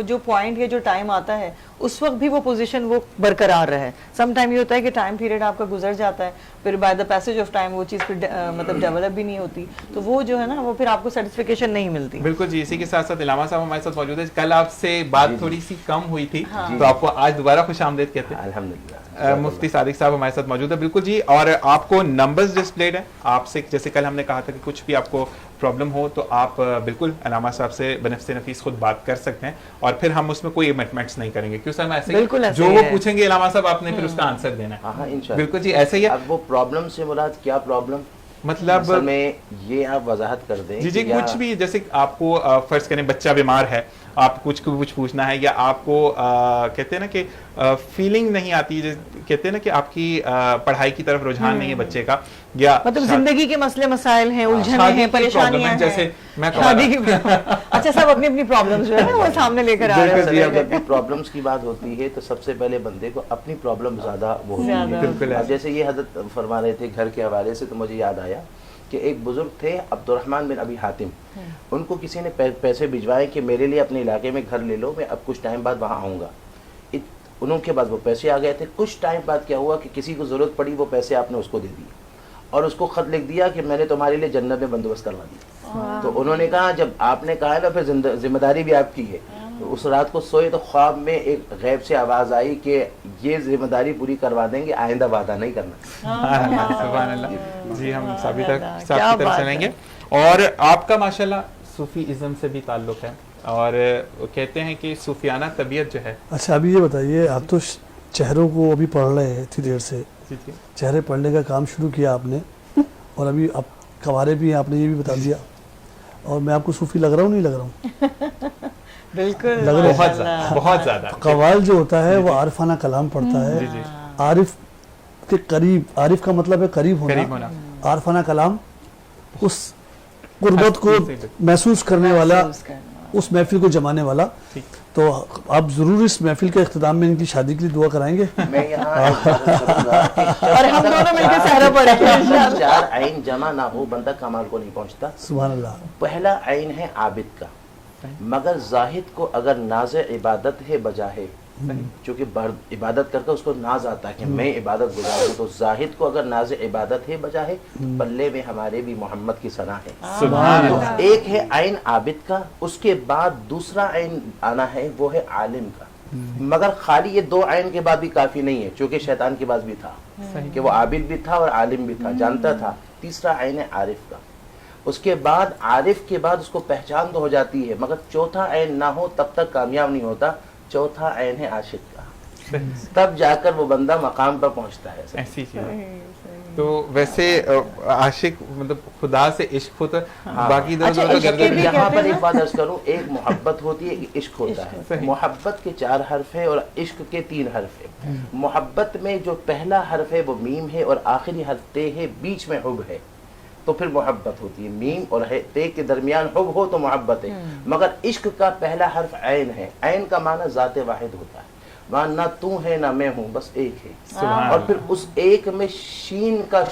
جو پوائنٹ یا جو ٹائم آتا ہے اس وقت بھی وہ پوزیشن وہ برقرار رہے. سم ٹائم یہ ہوتا ہے کہ ٹائم پیریڈ آپ کا گزر جاتا ہے, پھر by the passage of time وہ چیز پھر مطلب ڈیولپ بھی نہیں ہوتی, تو وہ جو ہے نا وہ پھر آپ کو سیٹسفیکیشن نہیں ملتی. بالکل جی. اسی کے ساتھ ساتھ علامہ صاحب ہمارے ساتھ موجود ہے. کل آپ سے بات تھوڑی سی کم ہوئی تھی, تو آپ کو آج دوبارہ خوش آمدید کہتے ہیں. الحمدللہ مفتی صادق صاحب ہمارے ساتھ موجود ہے. بالکل جی, اور آپ کو نمبرز ڈسپلیڈ ہیں, آپ سے جیسے کل ہم نے کہا تھا کہ کچھ بھی آپ کو پرابلم ہو تو آپ بالکل علامہ صاحب سے بنفس نفیس خود بات کر سکتے ہیں, اور پھر ہم اس میں کوئی امٹمنٹس نہیں کریں گے. کیوں سر, ایسے جو وہ پوچھیں گے علامہ صاحب آپ نے پھر اس کا آنسر دینا ہے. ہاں انشاءاللہ. بالکل جی ایسے ہی ہے. اب وہ پرابلم سے مراد کیا پرابلم, مطلب میں یہ آپ وضاحت کر دیں. جی کچھ بھی, جیسے آپ کو فرض کریں بچہ بیمار ہے, آپ کچھ پوچھنا ہے, یا آپ کو کہتے ہیں نا کہ فیلنگ نہیں آتی, کہتے ہیں نا کہ آپ کی پڑھائی کی طرف رجحان نہیں ہے بچے کا, یا مطلب زندگی کے مسئلے مسائل ہیں, الجھنیں ہیں, پریشانیاں ہیں, جیسے میں شادی کی اچھا سب اپنی اپنی پرابلمز جو ہے نا وہ سامنے لے کر آ رہے ہیں. جب بھی پرابلمس کی بات ہوتی ہے تو سب سے پہلے بندے کو اپنی پرابلم زیادہ وہ ہوتی ہے. جیسے یہ حضرت فرما رہے تھے گھر کے حوالے سے, تو مجھے یاد آیا کہ ایک بزرگ تھے عبد الرحمن بن ابی حاتم, ان کو کسی نے پیسے بھجوائے کہ میرے لیے اپنے علاقے میں گھر لے لو, میں اب کچھ ٹائم بعد وہاں آؤں گا. انہوں کے بعد وہ پیسے آ گئے تھے. کچھ ٹائم بعد کیا ہوا کہ کسی کو ضرورت پڑی, وہ پیسے آپ نے اس کو دے دیے اور اس کو خط لکھ دیا کہ میں نے تمہارے لیے جنت میں بندوبست کروا دیا. تو انہوں نے کہا جب آپ نے کہا ہے نا پھر ذمہ داری بھی آپ کی ہے. اس رات کو سوئے تو خواب میں ایک غیب سے آواز آئی کہ یہ ذمہ داری پوری کروا دیں گے, آئندہ وعدہ نہیں کرنا. سبحان اللہ. جی ہم صاحب کی طرف سے لیں گے. اور آپ کا ماشاءاللہ صوفی ازم سے بھی تعلق ہے, اور کہتے ہیں کہ صوفیانہ طبیعت جو ہے. اچھا ابھی یہ بتائیے, آپ تو چہروں کو ابھی پڑھ رہے ہیں اتنی دیر سے, چہرے پڑھنے کا کام شروع کیا آپ نے, اور ابھی اب قوارے بھی ہیں, آپ نے یہ بھی بتا دیا, اور میں آپ کو صوفی لگ رہا ہوں نہیں لگ رہا ہوں؟ بالکل لگ رہے بہت زیادہ. قوال جو ہوتا ہے وہ عارفانہ کلام پڑھتا ہے, عارف کے قریب, عارف کا مطلب ہے قریب ہونا, عارفانہ کلام اس قربت کو محسوس کرنے والا, اس محفل کو جمانے والا. تو آپ ضرور اس محفل کے اختتام میں ان کی شادی کے لیے دعا کرائیں گے. میں یہاں اور ہم دونوں مل کے سہرا پڑھیں گے. 4 عین جمع نہ ہو بندہ کمال کو نہیں پہنچتا. سبحان اللہ. پہلا عین ہے عابد کا, مگر زاہد کو اگر ناز عبادت ہے بجا ہے, چونکہ عبادت کر کے اس کو ناز آتا ہے کہ میں عبادت گزار ہوں, تو زاہد کو اگر ناز عبادت ہے بجا ہے, پلے میں ہمارے بھی محمد کی ثنا ہے. تو ایک ہے عین عابد کا, اس کے بعد دوسرا عین آنا ہے وہ ہے عالم کا. مگر خالی یہ 2 عین کے بعد بھی کافی نہیں ہے, چونکہ شیطان کے پاس بھی تھا کہ وہ عابد بھی تھا اور عالم بھی تھا, جانتا تھا. تیسرا عین ہے عارف کا. اس کے بعد عارف کے بعد اس کو پہچان تو ہو جاتی ہے, مگر چوتھا عین نہ ہو تب تک کامیاب نہیں ہوتا. چوتھا عین ہے عاشق کا, تب جا کر وہ بندہ مقام پر پہنچتا ہے. ایسی چیز. تو ویسے عاشق مطلب خدا سے عشق ہوتا ہے, باقی یہاں پر ایک بات عرض کروں, ایک محبت ہوتی ہے, ایک عشق ہوتا ہے. محبت کے 4 حرف ہیں اور عشق کے 3 حرف ہیں. محبت میں جو پہلا حرف ہے وہ میم ہے اور آخری حرف تے ہے, بیچ میں حب ہے, تو پھر محبت ہوتی ہے. میم اور تے کے درمیان حب ہو تو محبت ہے. مگر عشق کا پہلا حرف عین ہے. عین کا معنی ذات واحد ہوتا ہے, وہاں نہ تو ہے نہ میں ہوں, بس ایک ہے. اور پھر اس ایک میں شین کا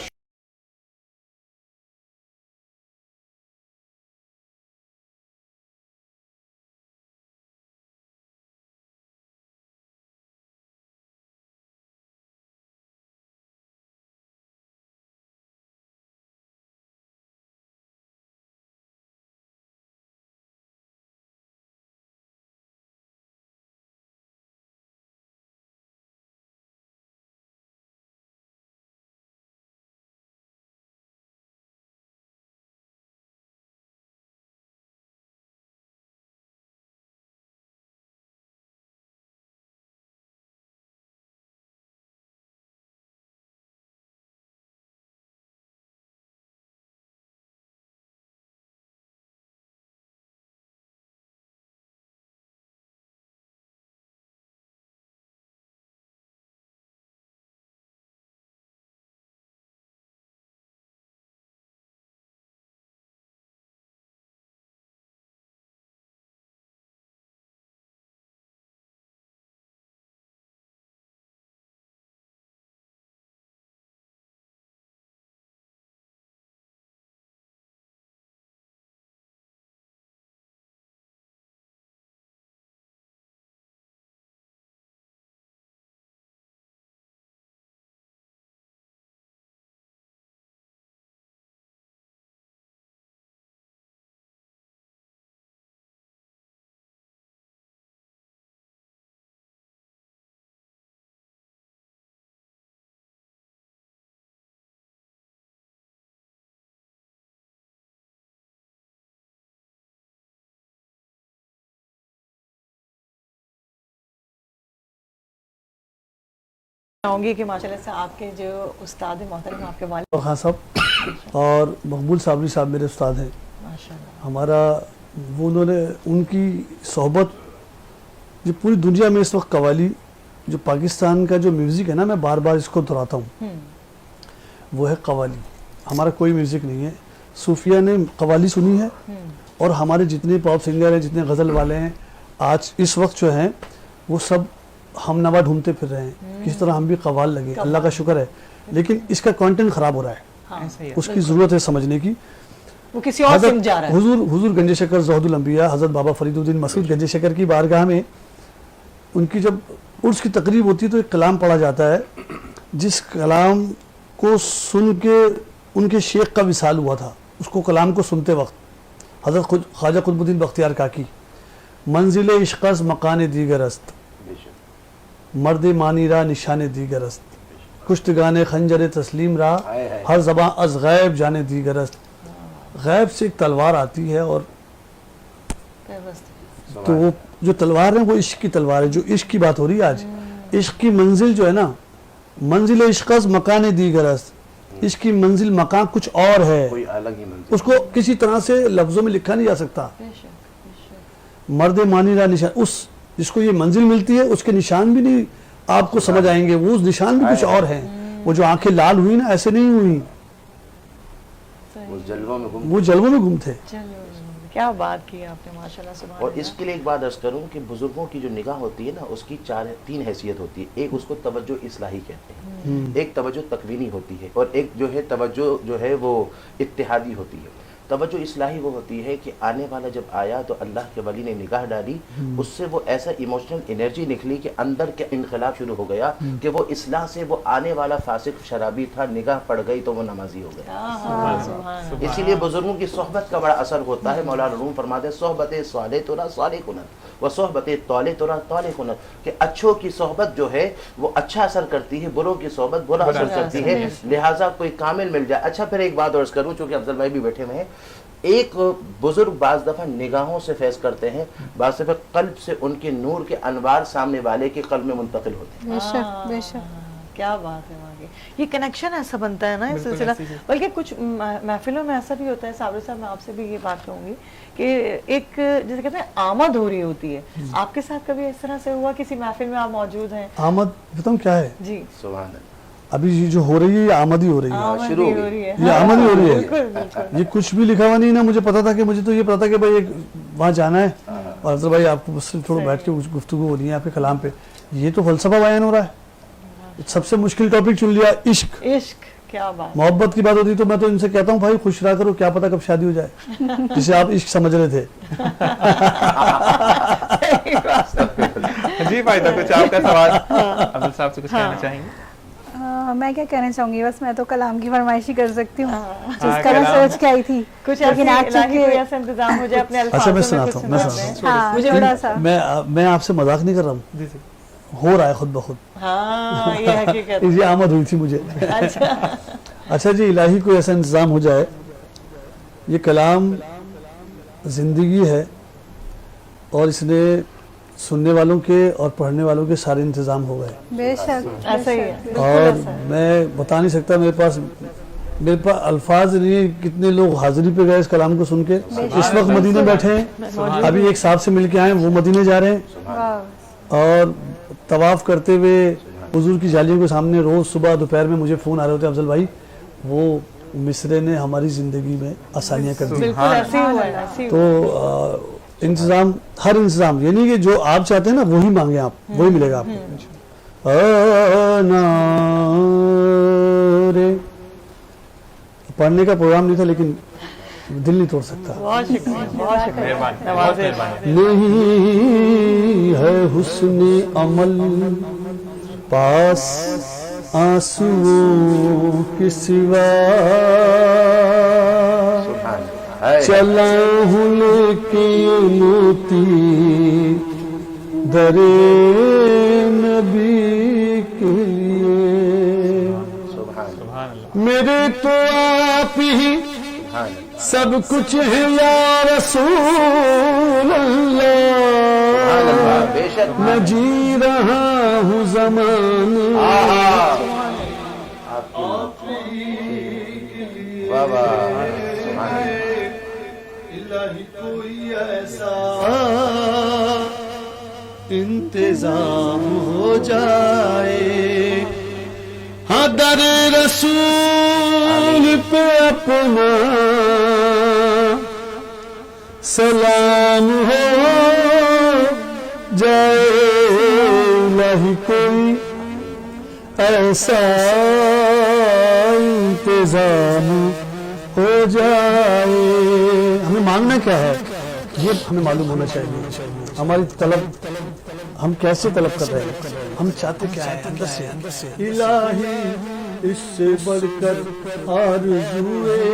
چاہوں گی کہ ماشاءاللہ سے آپ کے جو استاد محترم آپ کے والد خان صاحب اور مقبول صابری صاحب میرے استاد ہیں. ماشاءاللہ ہمارا وہ انہوں نے ان کی صحبت جو پوری دنیا میں اس وقت قوالی جو پاکستان کا جو میوزک ہے نا, میں بار بار اس کو دہراتا ہوں, وہ ہے قوالی. ہمارا کوئی میوزک نہیں ہے. صوفیہ نے قوالی سنی ہے اور ہمارے جتنے پاپ سنگر ہیں, جتنے غزل والے ہیں آج اس وقت جو ہیں وہ سب ہم نوا ڈھونڈتے پھر رہے ہیں کس طرح ہم بھی قوال لگے. اللہ کا شکر ہے, لیکن اس کا کانٹینٹ خراب ہو رہا ہے. اس کی ضرورت ہے سمجھنے کی. وہ کسی اور سمجھ جا رہا ہے. حضور گنج شکر زہد الانبیاء حضرت بابا فرید الدین مسعود گنج شکر کی بارگاہ میں ان کی جب عرس کی تقریب ہوتی ہے تو ایک کلام پڑھا جاتا ہے, جس کلام کو سن کے ان کے شیخ کا وصال ہوا تھا. اس کو کلام کو سنتے وقت حضرت خواجہ قطب الدین بختیار کاکی, منزل عشق از مکان دیگر است, مرد مانی را نشان دیگر است, کشتگان خنجر تسلیم را ہر زباں از غیب جانے دیگر است. غیب سے ایک تلوار آتی ہے اور تو وہ جو تلوار ہے وہ عشق کی تلوار ہے. جو عشق کی بات ہو رہی ہے آج, عشق کی منزل جو ہے نا, منزل عشق از مکان دیگر است, عشق کی منزل مکان کچھ اور ہے, کوئی الگ ہی منزل. اس کو کسی طرح سے لفظوں میں لکھا نہیں جا سکتا. مرد مانی را نشان, اس جس کو یہ منزل ملتی ہے اس کے نشان بھی نہیں آپ کو سمجھ آئیں گے. وہ نشان بھی کچھ اور ہیں. وہ جو آنکھیں لال ہوئی نا ایسے نہیں ہوئی, وہ جلووں میں گم. وہ جلووں میں گم تھے. کیا بات کی آپ نے ماشاءاللہ سبحان اللہ. اور اس کے لیے ایک بات عرض کروں کہ بزرگوں کی جو نگاہ ہوتی ہے نا, اس کی تین حیثیت ہوتی ہے. ایک اس کو توجہ اصلاحی کہتے ہیں, ایک توجہ تکوینی ہوتی ہے, اور ایک جو ہے توجہ جو ہے وہ اتحادی ہوتی ہے. توجہ اصلاحی وہ ہوتی ہے کہ آنے والا جب آیا تو اللہ کے ولی نے نگاہ ڈالی, اس سے وہ ایسا ایموشنل انرجی نکلی کہ اندر کے انقلاب شروع ہو گیا کہ وہ اصلاح سے وہ آنے والا فاسق شرابی تھا, نگاہ پڑ گئی تو وہ نمازی ہو گیا. اسی لیے بزرگوں کی صحبت کا بڑا اثر ہوتا ہے. مولانا روم فرماتے ہیں صحبت صالح ترا صالح کنت و صحبت طالح ترا طالح کنت, کہ اچھوں کی صحبت جو ہے وہ اچھا اثر کرتی ہے, بروں کی صحبت برا اثر کرتی ہے. لہٰذا کوئی کامل مل جائے. اچھا پھر ایک بات عرض کروں, چونکہ افضل بھائی بھی بیٹھے ہوئے ہیں. ایک بزرگ بعض دفعہ نگاہوں سے فیض کرتے ہیں, بعض دفعہ قلب سے ان کے نور کے انوار سامنے والے کے قلب میں منتقل ہوتے ہیں. بے شک بے شک, کیا بات ہے. یہ کنیکشن ایسا بنتا ہے نا اس سلسلہ. بلکہ کچھ محفلوں میں ایسا بھی ہوتا ہے. صابری صاحب میں آپ سے بھی یہ بات کہوں گی کہ ایک جیسے کہتے ہیں آمد ہو رہی ہوتی ہے. آپ کے ساتھ کبھی اس طرح سے ہوا کسی محفل میں آپ موجود ہیں؟ آمد بتاؤں کیا ہے؟ جی سبحان اللہ. ابھی یہ جو ہو رہی ہے یہ آمد ہی ہو رہی ہے, شروع ہو رہی ہے. یہ آمد ہی ہو رہی ہے. یہ کچھ بھی لکھا ہوا نہیں نا. مجھے پتا تھا کہ مجھے تو یہ پتا تھا کہ بھائی وہاں جانا ہے اور افضل بھائی آپ کو بس تھوڑا بیٹھ کے گفتگو ہو رہی ہے آپ کے کلام پہ. یہ تو فلسفہ بیان ہو رہا ہے. سب سے مشکل ٹاپک چن لیا, عشق. عشق, کیا بات. محبت کی بات ہوتی تو میں تو ان سے کہتا ہوں بھائی خوش رہا کرو, کیا پتا کب شادی ہو جائے, جسے آپ عشق سمجھ رہے تھے. جی بھائی تو کچھ آپ کا سوال افضل صاحب سے کچھ کہنا چاہیں گے؟ میں کیا کہنا چاہوں گی, بس میں تو کلام کی فرمائش ہی کر سکتی ہوں جس کا میں سوچ کے آئی تھی. کچھ ایسا انتظام ہو جائے اپنے اچھا میں سناتا ہوں. میں آپ سے مذاق نہیں کر رہا ہوں, ہو رہا ہے خود بخود. یہ آمد ہوئی تھی مجھے. اچھا جی, الہی کوئی ایسا انتظام ہو جائے. یہ کلام زندگی ہے اور اس نے سننے والوں کے اور پڑھنے والوں کے سارے انتظام ہو گئے. بے شک ایسا ہی ہے. اور میں بتا نہیں سکتا, میرے پاس الفاظ نہیں ہے کتنے لوگ حاضری پہ گئے اس کلام کو سن کے. اس وقت مدینے بیٹھے ہیں, ابھی ایک صاحب سے مل کے آئے, وہ مدینے جا رہے ہیں, اور طواف کرتے ہوئے حضور کی جالیوں کے سامنے روز صبح دوپہر میں مجھے فون آ رہے ہوتے ہیں, افضل بھائی وہ مصرے نے ہماری زندگی میں آسانیاں کر دی. تو انتظام, ہر انتظام, یعنی کہ جو آپ چاہتے ہیں نا وہی مانگیں آپ, وہی ملے گا آپ کو. پڑھنے کا پروگرام نہیں تھا لیکن دل نہیں توڑ سکتا. نہیں ہے حسن عمل پاس آنسوؤں کے سوا, چلا ہوں لیکن موتی در نبی کے لیے. میرے تو آپ ہی سب کچھ ہے یا رسول اللہ, میں جی رہا ہوں زمانے الہی کوئی ایسا انتظام ہو جائے ہاں در رسول پہ اپنا سلام ہو جائے الہی کوئی ایسا انتظام ہو جائے. ہمیں مانگنا کیا ہے یہ ہمیں معلوم ہونا چاہیے. ہماری طلب ہم کیسے طلب کر رہے ہیں, ہم چاہتے کیا ہے اندر سے. الہی اس سے بڑھ کر آرزوئے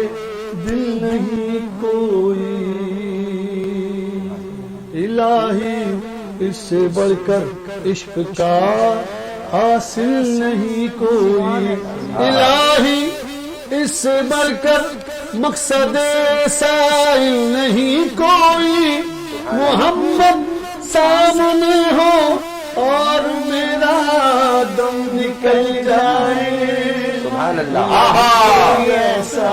دل نہیں کوئی, الہی اس سے بڑھ کر عشق کا حاصل نہیں کوئی, الہی اس سے بڑھ کر مقصد سائل نہیں کوئی. محمد سامنے ہو اور میرا دم نکل جائے, سبحان اللہ, ایسا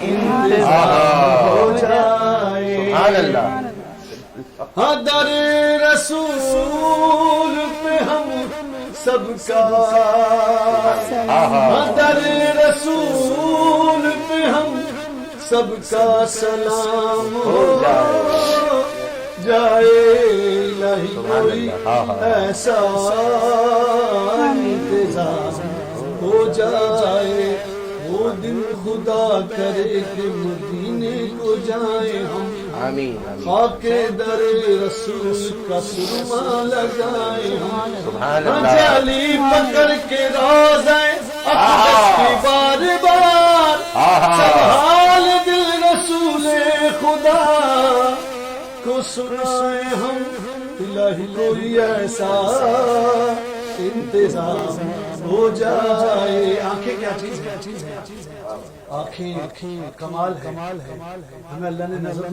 انتظام ہو جائے. سبحان اللہ. ہاں در رسول پہ ہم سب کا, ہاں در رسول پہ ہم سب کا سلام ہو جائے. الہی کوئی ایسا انتظام ہو جائے, وہ دن خدا کرے کہ مدینے کو جائیں ہم, آمین. خاک در رسول کا سرما لگائیں ہم, سبحان اللہ. جالی پکڑ کے روزے اقدس کی بار بار سنبھال دل رسول خدا کو سنائے ہم. الہی کوئی ایسا انتظام ہو جائے. آنکھیں کیا چیز ہے, آنکھیں کمال ہے. ہمیں اللہ نے نظر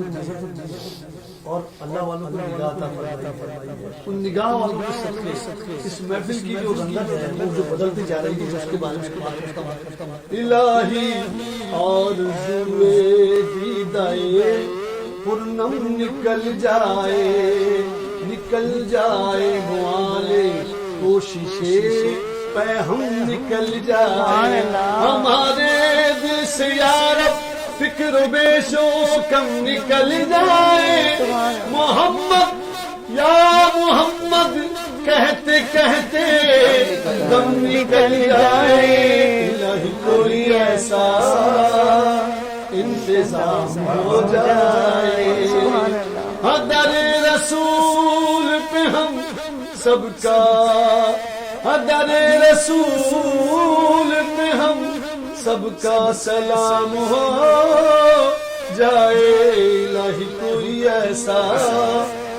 اور اللہ والوں کو نگاہ عطا فرمائی ہے. ان نگاہ والوں کے صدقے اس محفل کی جو رنگت ہے وہ جو بدلتی جا رہی ہے, اس کے بارے میں بات کرتا ہوں. الہی آرزوئے دیدائے پرنم نکل جائے موالے کوششیں پہ ہم نکل جائے. ہمارے دل سے یا رب فکر و بیش و کم نکل جائے. محمد یا محمد کہتے کہتے دم نکل جائے. الہی کوئی ایسا انتظام ہو جائے. در رسول پہ ہم سب کا, در رسول پہ ہم سب کا سلام ہو جائے. الہی کوئی ایسا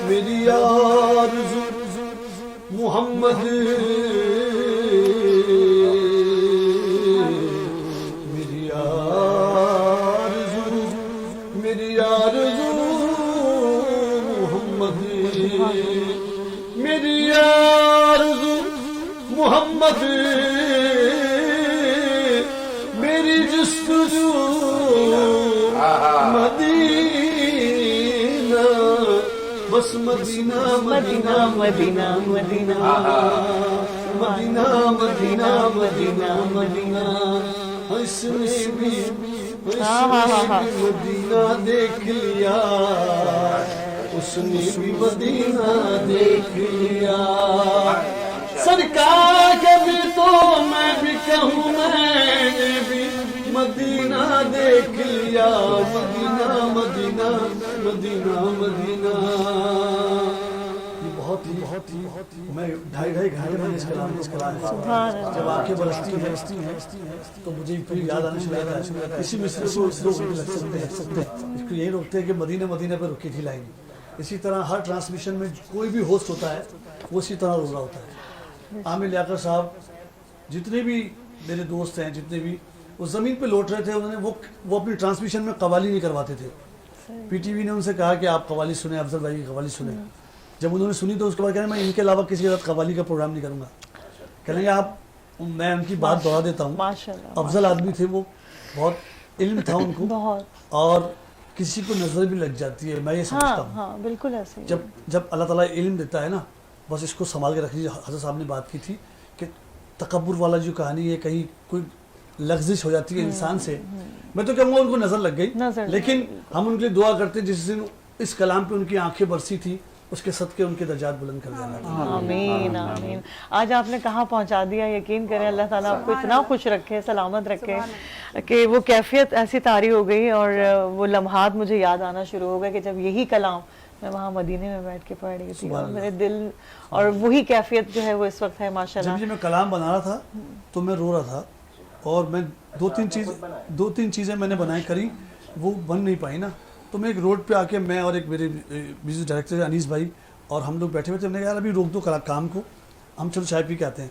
میری آرزو محمد, میری آرزو محمد, میری آرزو محمد, میری جستجو مدینہ, بس مدینہ مدینہ مدینہ مدینہ مدینہ مدینہ مدینہ مدینہ. اس نے بھی مدینہ دیکھ لیا, اس نے بھی مدینہ دیکھ لیا. سرکار کبھی تو میں بھی کہوں میں نے بھی مدینہ دیکھ لیا. مدینہ مدینہ مدینہ مدینہ. یہ بہت ہی میں 2.5 گھنٹے میں اس کلام جب آنکھیں برستی ہیں تو مجھے پھر یاد آنے چلا ہے. اسی مصرے کو 2 گھنٹے لگ سکتے ہیں. اس کو یہی روکتے ہیں کہ مدینہ مدینہ پہ رکی تھی لائن. اسی طرح ہر ٹرانسمیشن میں کوئی بھی ہوسٹ ہوتا ہے وہ اسی طرح روزہ ہوتا ہے. عامر لیاقت صاحب جتنے بھی میرے دوست ہیں, جتنے بھی وہ زمین پہ لوٹ رہے تھے, انہوں نے وہ اپنی ٹرانسمیشن میں قوالی نہیں کرواتے تھے. PTV نے ان سے کہا کہ آپ قوالی سنیں, افضل بھائی کی قوالی سنیں. جب انہوں نے سنی تو اس کے بعد کہا میں ان کے علاوہ کسی کے ساتھ قوالی کا پروگرام نہیں کروں گا. کہنے گے آپ, میں ان کی بات بڑھا دیتا ہوں, افضل آدمی تھے وہ, بہت علم تھا ان کو, اور کسی کو نظر بھی لگ جاتی ہے, میں یہ سمجھتا ہوں. بالکل ایسے جب اللہ تعالیٰ علم دیتا ہے نا, بس اس کو سنبھال کے رکھ لیجیے. حضرت صاحب نے بات کی تھی کہ تکبر والا جو کہانی ہے, کہیں کوئی لغزش ہو جاتی ہے انسان سے, میں تو کہوں گا ان کو نظر لگ گئی, لیکن ہم ان کے لیے دعا کرتے ہیں جس دن اس کلام پہ ان کی آنکھیں برسی تھی, اس کے صدقے ان کے درجات بلند کر دینا. آمین آمین. آج آپ نے کہاں پہنچا دیا, یقین کریں اللہ تعالیٰ آپ کو اتنا خوش رکھے, سلامت رکھے, کہ وہ کیفیت ایسی طاری ہو گئی, اور وہ لمحات مجھے یاد آنا شروع ہو گئے کہ جب یہی کلام میں وہاں مدینے میں بیٹھ کے پڑھ رہی تھی, اور میرے دل, اور وہی کیفیت جو ہے وہ اس وقت ہے ماشاءاللہ. جب میں کلام بنا رہا تھا تو میں رو رہا تھا, اور میں دو تین چیزیں میں نے بنائی کری, وہ بن نہیں پائی نا. تو میں ایک روڈ پہ آ کے, میں اور ایک میرے میوزک ڈائریکٹر انیس بھائی اور ہم لوگ بیٹھے ہوئے تھے. ہم نے کہا یار ابھی روک دو کام کو, ہم چلو چائے پی کے آتے ہیں.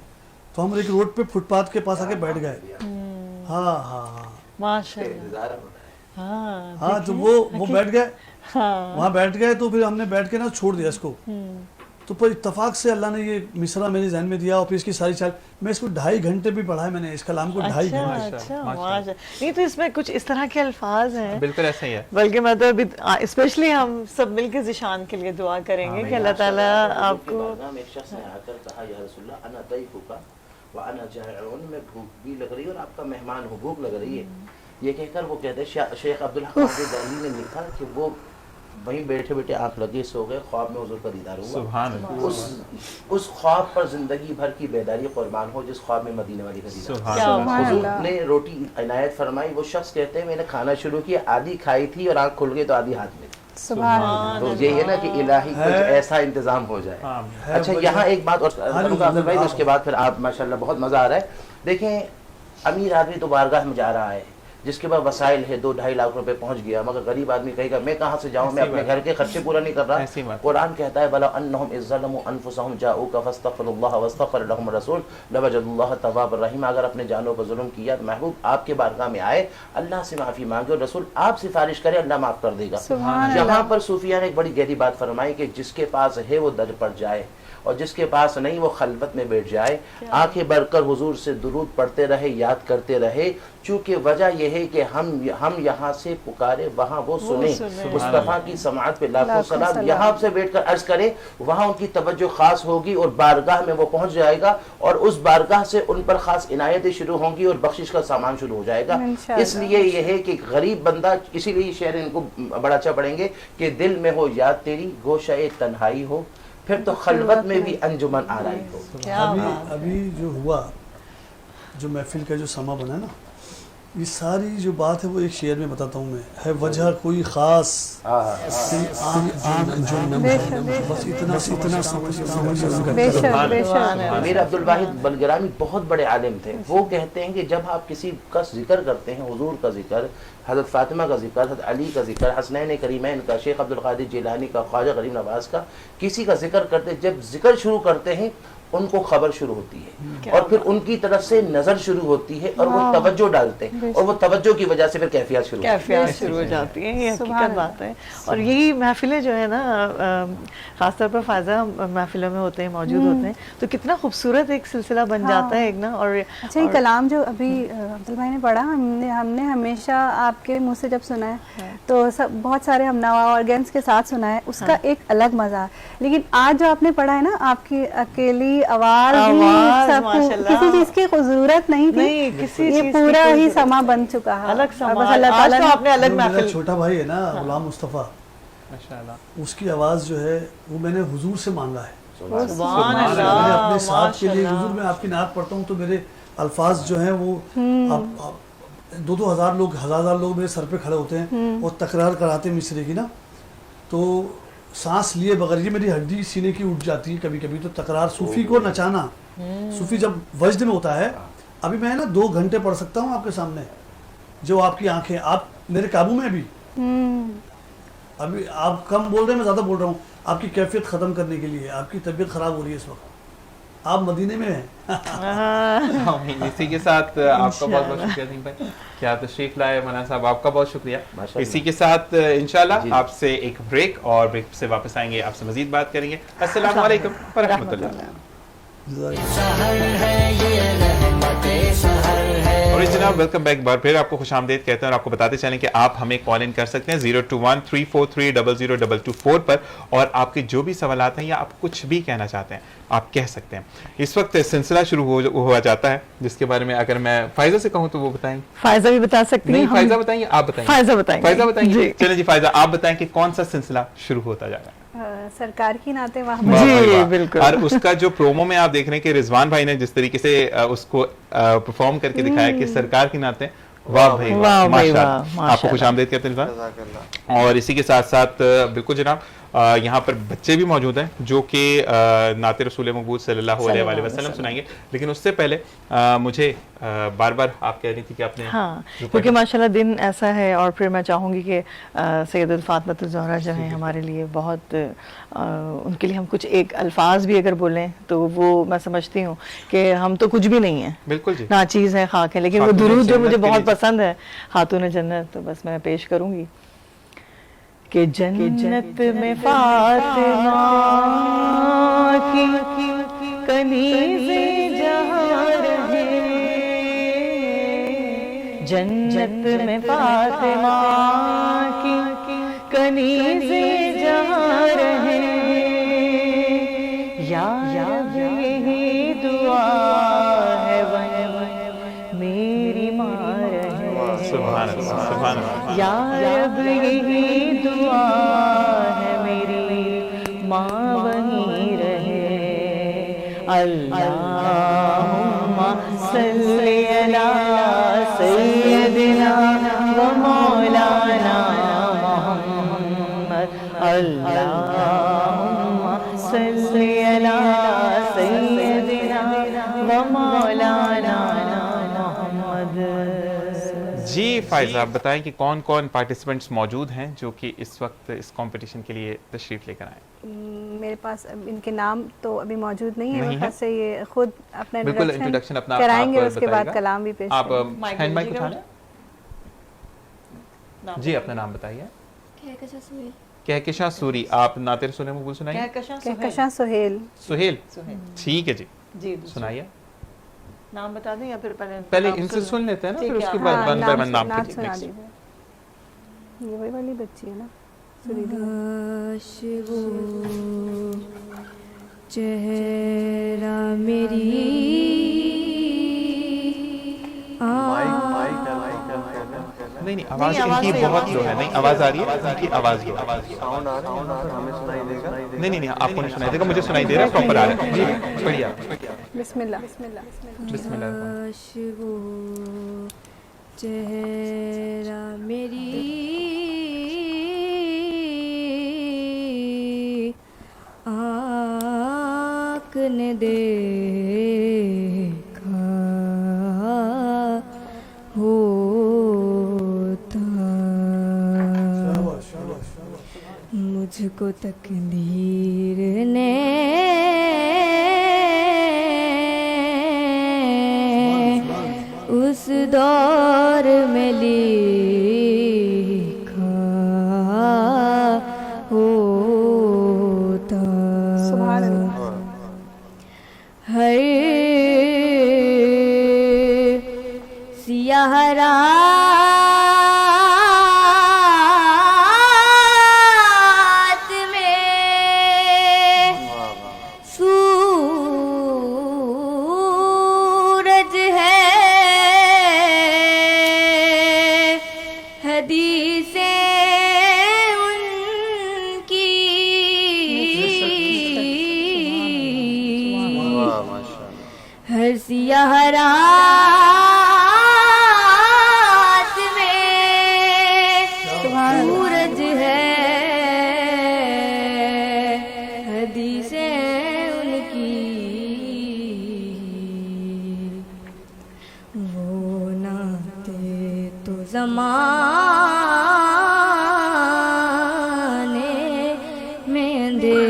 تو ہم ایک روڈ پہ فٹ پاتھ کے پاس آ کے بیٹھ گئے. ہاں ماشاءاللہ. ہاں تو وہ بیٹھ گئے, وہاں بیٹھ گئے. تو پھر ہم نے بیٹھ کے نا چھوڑ دیا اس کو. تو پھر اتفاق سے اللہ نے یہ مصرع میرے ذہن میں دیا, اور پھر اس کی ساری چال میں اس کو 2.5 گھنٹے بھی پڑھا ہے میں نے, اس کلام کو 2.5 گھنٹے. نہیں تو اس میں کچھ اس طرح کے الفاظ ہیں, بالکل ایسا ہی ہے. بلکہ میں تو اسپیشلی ہم سب مل کے ذیشان کے لیے دعا کریں گے کہ اللہ تعالیٰ آپ کو. ایک شخص نے آ کر کہا یا رسول اللہ انا ضیفک وانا جائع, میں بھوک بھی لگ رہی ہے اور آپ کا مہمان ہوں, بھوک لگ رہی ہے. یہ کہہ کر وہ کہتے ہیں, شیخ عبدالحق دہلوی نے لکھا کہ وہ وہیں بیٹھے بیٹھے آنکھ لگی سو گئے, خواب میں حضور کا دیدار ہوا. سبحان اللہ. اس خواب پر زندگی بھر کی بیداری قربان ہو جس خواب میں مدینے والی کا دیدار. حضور نے روٹی عنایت فرمائی. وہ شخص کہتے ہیں میں نے کھانا شروع کیا, آدھی کھائی تھی اور آنکھ کھل گئی تو آدھی ہاتھ میں. تو یہ ہے نا کہ الہی کچھ ایسا انتظام ہو جائے. اچھا یہاں ایک بات اور بھائی, اس کے بعد پھر آپ ماشاءاللہ بہت مزہ آ رہا ہے. دیکھیں امیر آدمی تو بارگاہ میں جا رہا ہے, جس کے بعد وسائل ہے, 2-2.5 لاکھ روپے پہنچ گیا, مگر غریب آدمی کہے گا میں کہاں سے جاؤں, میں اپنے گھر کے خرچے پورا نہیں کر رہا. قرآن کہتا ہے بلا انہم اذ ظلموا انفسہم جاؤک فاستغفروا اللہ واستغفر لهم الرسول لوجدوا اللہ توابا رحیما. اگر اپنے جانوں پر ظلم کیا تو محبوب آپ کے بارگاہ میں آئے, اللہ سے معافی مانگے, اور رسول آپ سفارش کرے, اللہ معاف کر دے گا. یہاں پر صوفیہ نے ایک بڑی گہری بات فرمائی کہ جس کے پاس ہے وہ در پر جائے, اور جس کے پاس نہیں وہ خلوت میں بیٹھ جائے, آنکھیں بھر کر حضور سے درود پڑھتے رہے, یاد کرتے رہے. چونکہ وجہ یہ ہے کہ ہم یہاں سے پکارے وہاں وہ سنیں. مصطفیٰ کی سماعت پہ لاکھوں سلام. یہاں سے بیٹھ کر عرض کرے, وہاں ان کی توجہ خاص ہوگی, اور بارگاہ میں وہ پہنچ جائے گا, اور اس بارگاہ سے ان پر خاص عنایتیں شروع ہوں گی, اور بخشش کا سامان شروع ہو جائے گا. اس لیے یہ ہے کہ غریب بندہ, اسی لیے شعر ان کو بڑا اچھا پڑھیں گے کہ دل میں ہو یاد تیری, گوشہ تنہائی ہو, پھر تو خلوت میں بھی انجمن آرائی ہو. ابھی جو ہوا, جو محفل کا جو سما بنا نا, یہ ساری جو بات ہے وہ ایک شعر میں بتاتا ہوں میں. ہے وجہ کوئی خاص, امیر عبدالواحد بلگرامی بہت بڑے عالم تھے. وہ کہتے ہیں کہ جب آپ کسی کا ذکر کرتے ہیں, حضور کا ذکر, حضرت فاطمہ کا ذکر, حضرت علی کا ذکر, حسنین کریمین کا, شیخ عبدالقادر جیلانی کا, خواجہ غریب نواز کا, کسی کا ذکر کرتے, جب ذکر شروع کرتے ہیں ان کو خبر شروع ہوتی ہے, اور پھر ان کی طرف سے نظر شروع ہوتی ہے, اور وہ توجہ ڈالتے ہیں, اور وہ توجہ کی وجہ سے پھر کیفیات شروع ہو جاتی ہیں. یہ حقیقت بات ہے. اور یہی محفلیں جو ہے نا, خاص طور پر فائزہ محفلوں میں ہوتے ہیں, موجود ہوتے ہیں, تو کتنا خوبصورت ایک سلسلہ بن جاتا ہے ایک نا. اور اچھا یہ کلام جو ابھی عبدال بھائی نے پڑھا, ہم نے ہمیشہ آپ کے منہ سے جب سنا ہے تو بہت سارے ہم نوا آرگنز کے ساتھ سنا ہے, اس کا ایک الگ مزہ ہے. لیکن آج جو آپ نے پڑھا ہے نا, آپ کی اکیلی آواز کسی چیز کی ضرورت نہیں تھی, یہ پورا ہی سما بن چکا ہے. الگ سما. چھوٹا بھائی ہے نا غلام مصطفیٰ, اس کی آواز جو ہے وہ میں نے حضور سے مانگا ہے. میں اپنے ساتھ کے لیے, حضور میں آپ کی نعت پڑھتا ہوں تو میرے الفاظ جو ہیں وہ 2-2 ہزار لوگ, 1000 لوگ میرے سر پہ کھڑے ہوتے ہیں اور تکرار کراتے مصرے کی نا, تو سانس لیے بغیر یہ میری ہڈی سینے کی اٹھ جاتی ہے کبھی کبھی. تو تکرار, صوفی کو نچانا, صوفی جب وجد میں ہوتا ہے, ابھی میں نا 2 گھنٹے پڑھ سکتا ہوں آپ کے سامنے, جو آپ کی آنکھیں, آپ میرے قابو میں بھی, ابھی آپ کم بول رہے ہیں, میں زیادہ بول رہا ہوں, آپ کی کیفیت ختم کرنے کے لیے. آپ کی طبیعت خراب ہو رہی ہے اس وقت, آپ مدینے میں ہیں. آمین. اسی کے ساتھ آپ کا بہت بہت شکریہ نیم بھائی کیا تشریف لائے. مولانا صاحب آپ کا بہت شکریہ. اسی کے ساتھ انشاءاللہ آپ سے ایک بریک اور بریک سے واپس آئیں گے, آپ سے مزید بات کریں گے. السلام علیکم ورحمۃ اللہ. اور جناب ویلکم بیک. بار پھر آپ کو خوش آمدید کہتے ہیں اور آپ کو بتاتے چلیں کہ آپ ہمیں کال ان کر سکتے ہیں 021-343-002224 پر, اور آپ کے جو بھی سوالات ہیں یا آپ کچھ بھی کہنا چاہتے ہیں آپ کہہ سکتے ہیں. اس وقت سلسلہ شروع ہوا جاتا ہے جس کے بارے میں اگر میں فائزہ سے کہوں تو وہ بتائیں. فائزہ بھی بتا سکتی ہیں. نہیں فائزہ بتائیں گے, آپ بتائیں. فائزہ بتائیں گے. چلیں جی فائزہ آپ بتائیں کہ کون سا سلسلہ شروع ہوتا جا رہا ہے. سرکار کی نعتیں وہاں. جی بالکل. اور اس کا جو پرومو میں آپ دیکھ رہے ہیں کہ رضوان بھائی نے جس طریقے سے اس کو پرفارم کر کے دکھایا کہ سرکار کی نعتیں, واہ بھائی واہ, ماشاءاللہ. آپ کو خوش آمدید کہتے ہیں رضوان. اور اسی کے ساتھ ساتھ بالکل جناب یہاں پر بچے بھی موجود ہیں جو کہ نعت رسول مقبول صلی اللہ علیہ وآلہ وسلم سنائیں گے. لیکن اس سے پہلے مجھے بار بار آپ کہہ رہی تھی کہ آپ نے, ہاں کیونکہ ماشاءاللہ دن ایسا ہے, اور پھر میں چاہوں گی کہ سید الفاطمۃ الزہرا جو ہیں ہمارے لیے بہت, ان کے لیے ہم کچھ ایک الفاظ بھی اگر بولیں تو وہ میں سمجھتی ہوں کہ ہم تو کچھ بھی نہیں ہیں, بالکل جی, ناچیز ہیں, خاک ہیں, لیکن وہ درود جو مجھے بہت پسند ہے, خاتون جنت, تو بس میں پیش کروں گی کہ جنت میں فاطمہ کی کنیز جہاں رہے, جنت میں فاطمہ کی کنیز جہاں رہے, یا رب یہی دعا ہے میری ماں رہے, سبحان اللہ, سبحان اللہ, یا رب یہی دعا ہے میری ماں وہیں رہے. اللہم صلی علی سیدنا و مولانا محمد, اللہم صلی علی سیدنا و مولانا محمد. جی فائزہ آپ بتائیں کہ کون کون پارٹیسپینٹس موجود ہیں جو کہ اس وقت اس کمپٹیشن کے لیے تشریف لے کر آئے. میرے پاس ان کے نام تو ابھی موجود نہیں ہے, میرے پاس سے یہ خود اپنا انٹروڈکشن اپنا کرائیں گے, اس کے بعد کلام بھی پیش آپ ہینڈ مائک اٹھا لیں. جی اپنا نام بتائیے. کہکشاں سوری. آپ نعت رسول مقبول سنائیے. کہکشاں سہیل. سہیل, ٹھیک ہے جی, سنائیے. نام بتا دیں یا پھر پہلے ان سے سن لیتے ہیں نا, پھر اس کے بعد ون بائی ون نام سنا دیجیے. یہ وہی والی بچی ہے نا. چہرہ میری نہیں آواز ان کی بہت لو ہے. نہیں آواز آ رہی ہے, ان کی آواز لو. نہیں آپ کو نہیں سنائی دے گا, مجھے سنائی دے رہا ہے, پراپر آ رہا ہے. جی بڑھیا. بسم اللہ. چہرہ میری آنکھ نے دیکھا ہوتا, مجھ کو تقدیر نے اس دور میں لکھا ہوتا. ہر سیاہ رات میں سورج ہے, حدیثیں ان کی ہر سیاہ رات میں سورج ہے, حدیثیں ان کی وہ نعتیں تو زمانے میں اندھیرا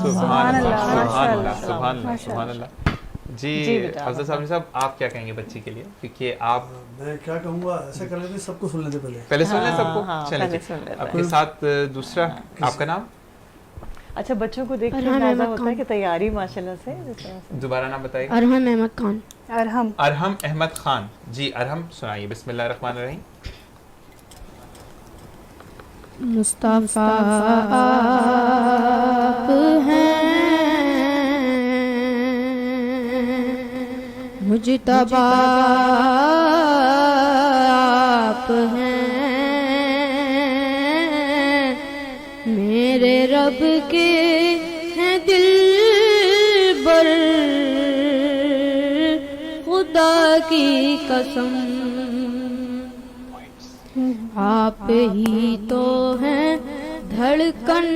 سبحان اللہ ماشاء سبحان اللہ، اللہ سبحان اللہ ماشاء سبحان اللہ. جی افضل صاحب صاحب آپ کیا کہیں گے بچی کے لیے, کیونکہ آپ میں کیا کہوں گا, ایسا کر لیتے سب کو سن لیتے پہلے سن لیں سب کو. چلیں پہلے سن لیتے آپ کے ساتھ دوسرا, آپ کا نام؟ اچھا بچوں کو دیکھ کے اندازہ ہوتا ہے کہ تیاری ماشاءاللہ سے. دوبارہ نام بتائیے. ارحم احمد خان. ارحم احمد خان. جی ارحم سنائیے. بسم اللہ الرحمن الرحیم. مصطفیٰ آپ ہیں, مجتبیٰ آپ ہیں, میرے رب کے ہیں دلبر, خدا کی قسم آپ ہی تو ہیں دھڑکن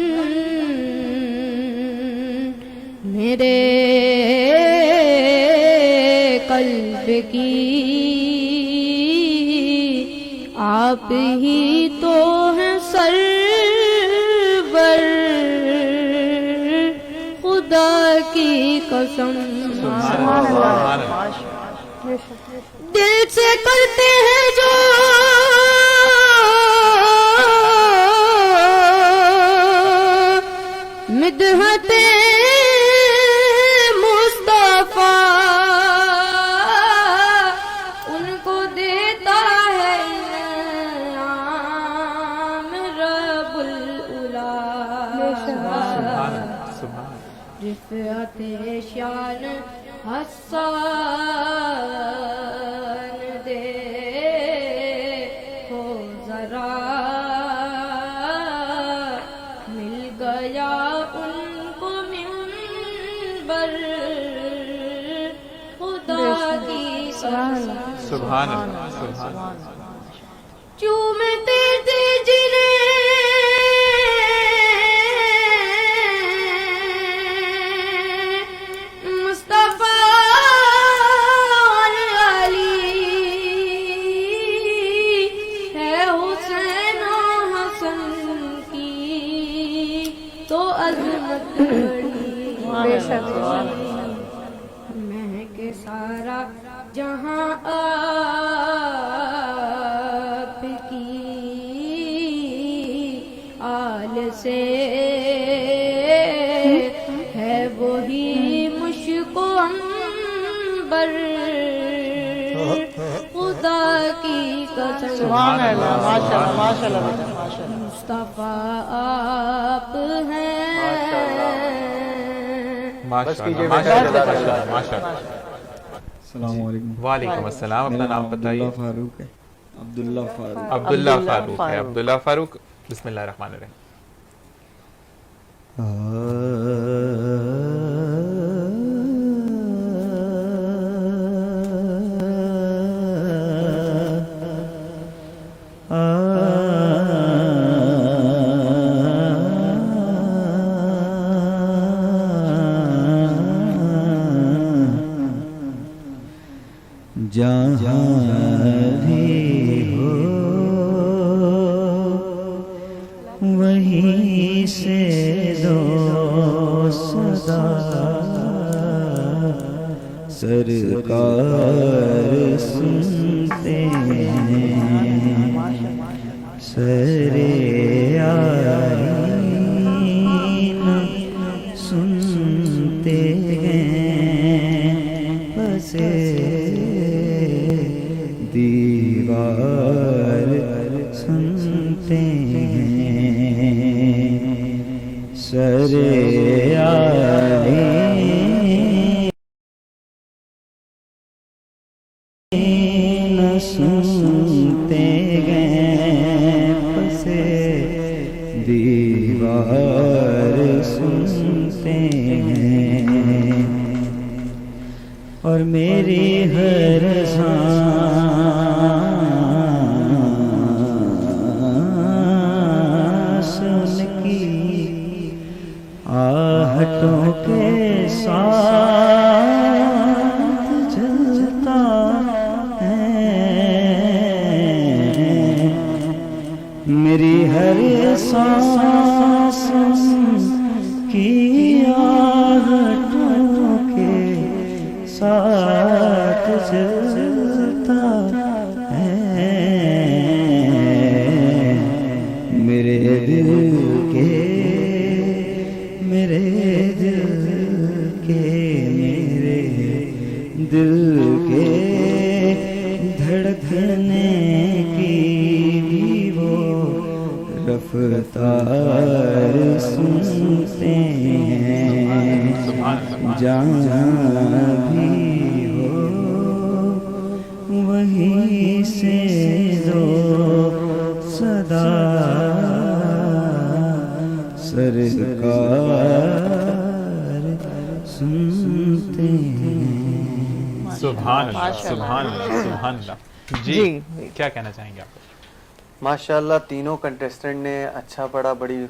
میرے قلب کی, آپ ہی تو ہیں سرور, خدا کی قسم دل سے کرتے ہیں جو مدحت مصطفیٰ, ان کو دیتا ہے انعام رب العلا, رفعت شان حسان دے ہو ذرا, مل گیا ان کو منبر, خدا کی قسم سبحان اللہ سبحان اللہ. چومتے تھے جنہیں مصطفیٰ علی ہے, حسین و حسن کی تو عظمت بڑی, مہک سارا جہاں آپ کی آل سے ہے, وہی مشک و عنبر, خدا کی قسم سبحان اللہ ماشاءاللہ ماشاءاللہ ماشاءاللہ. مصطفیٰ آپ ہیں, السلام علیکم. وعلیکم السلام. اپنا نام بتائیے. فاروق ہے. عبداللہ فاروق. عبداللہ فاروق ہے. عبداللہ فاروق. بسم اللہ الرحمن الرحیم. جہاں بھی ہو وہیں سے دو صدا, سرکار سنتے ہیں, سرے آئین سنتے ہیں, بسے دیوار سنتے ہیں, سرے آئین سنتے ہیں, پسے دیوار سنتے ہیں, اور میری ہر سانس ان کی آہٹوں کے ساتھ جلتا ہے, میری ہر سانس کی گفتار سنتے ہیں جہاں بھی ہو وہیں سے دو صدا سرکار سنتے ہیں. سبحان اللہ سبحان اللہ سبحان اللہ. جی کیا کہنا چاہیں گے آپ؟ ماشاءاللہ تینوں کنٹیسٹنٹ نے اچھا پڑھا. بڑی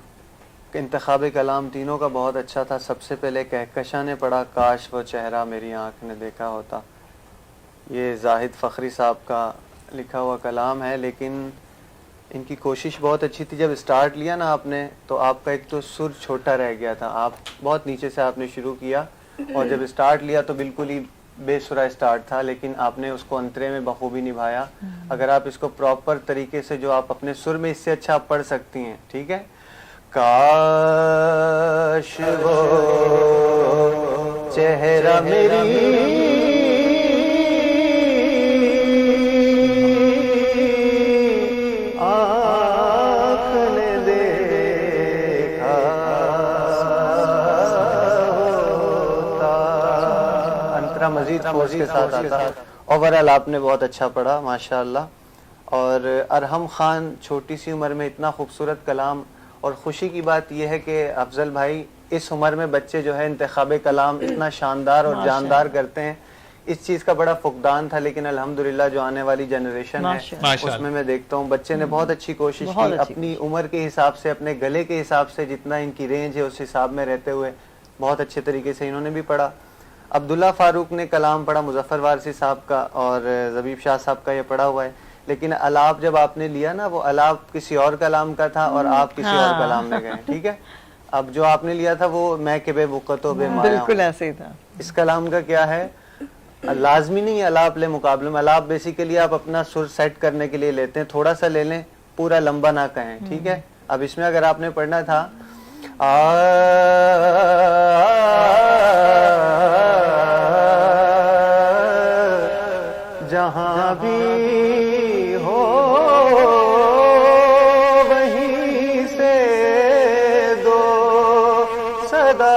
انتخاب کلام تینوں کا بہت اچھا تھا. سب سے پہلے کہکشاں نے پڑھا کاش وہ چہرہ میری آنکھ نے دیکھا ہوتا. یہ زاہد فخری صاحب کا لکھا ہوا کلام ہے, لیکن ان کی کوشش بہت اچھی تھی. جب اسٹارٹ لیا نا آپ نے تو آپ کا ایک تو سر چھوٹا رہ گیا تھا, آپ بہت نیچے سے آپ نے شروع کیا, اور جب اسٹارٹ لیا تو بالکل ہی بے سرا اسٹارٹ تھا, لیکن آپ نے اس کو انترے میں بخوبی نبھایا. اگر آپ اس کو پراپر طریقے سے جو آپ اپنے سر میں اس سے اچھا آپ پڑھ سکتی ہیں, ٹھیک ہے. کاش وہ چہرہ میری مزید فورس کے ساتھ آتا. اوورال آپ نے بہت اچھا پڑھا ماشاءاللہ. اور ارحم خان چھوٹی سی عمر میں اتنا خوبصورت کلام, اور خوشی کی بات یہ ہے کہ افضل بھائی اس عمر میں بچے جو ہے انتخاب کلام اتنا شاندار اور جاندار کرتے ہیں. اس چیز کا بڑا فقدان تھا, لیکن الحمدللہ جو آنے والی جنریشن ہے اس میں دیکھتا ہوں بچے نے بہت اچھی کوشش کی, اپنی عمر کے حساب سے, اپنے گلے کے حساب سے, جتنا ان کی رینج ہے اس حساب میں رہتے ہوئے بہت اچھے طریقے سے انہوں نے بھی پڑھا. عبداللہ فاروق نے کلام پڑھا مظفر وارثی صاحب کا, اور زبیب شاہ صاحب کا یہ پڑھا ہوا ہے, لیکن الاپ جب آپ نے لیا نا وہ الاپ کسی اور کلام کا تھا اور آپ کسی اور کلام میں گئے, ٹھیک ہے. اب جو آپ نے لیا تھا وہ میں کہ بے وقت و بے مایا, بالکل ایسے ہی تھا. اس کلام کا کیا ہے, لازمی نہیں الاپ لے مقابلے میں. الاپ بیسیکلی آپ اپنا سر سیٹ کرنے کے لیے لیتے ہیں, تھوڑا سا لے لیں, پورا لمبا نہ کہیں, ٹھیک ہے. اب اس میں اگر آپ نے پڑھنا تھا جہاں بھی ہو وہیں سے دو صدا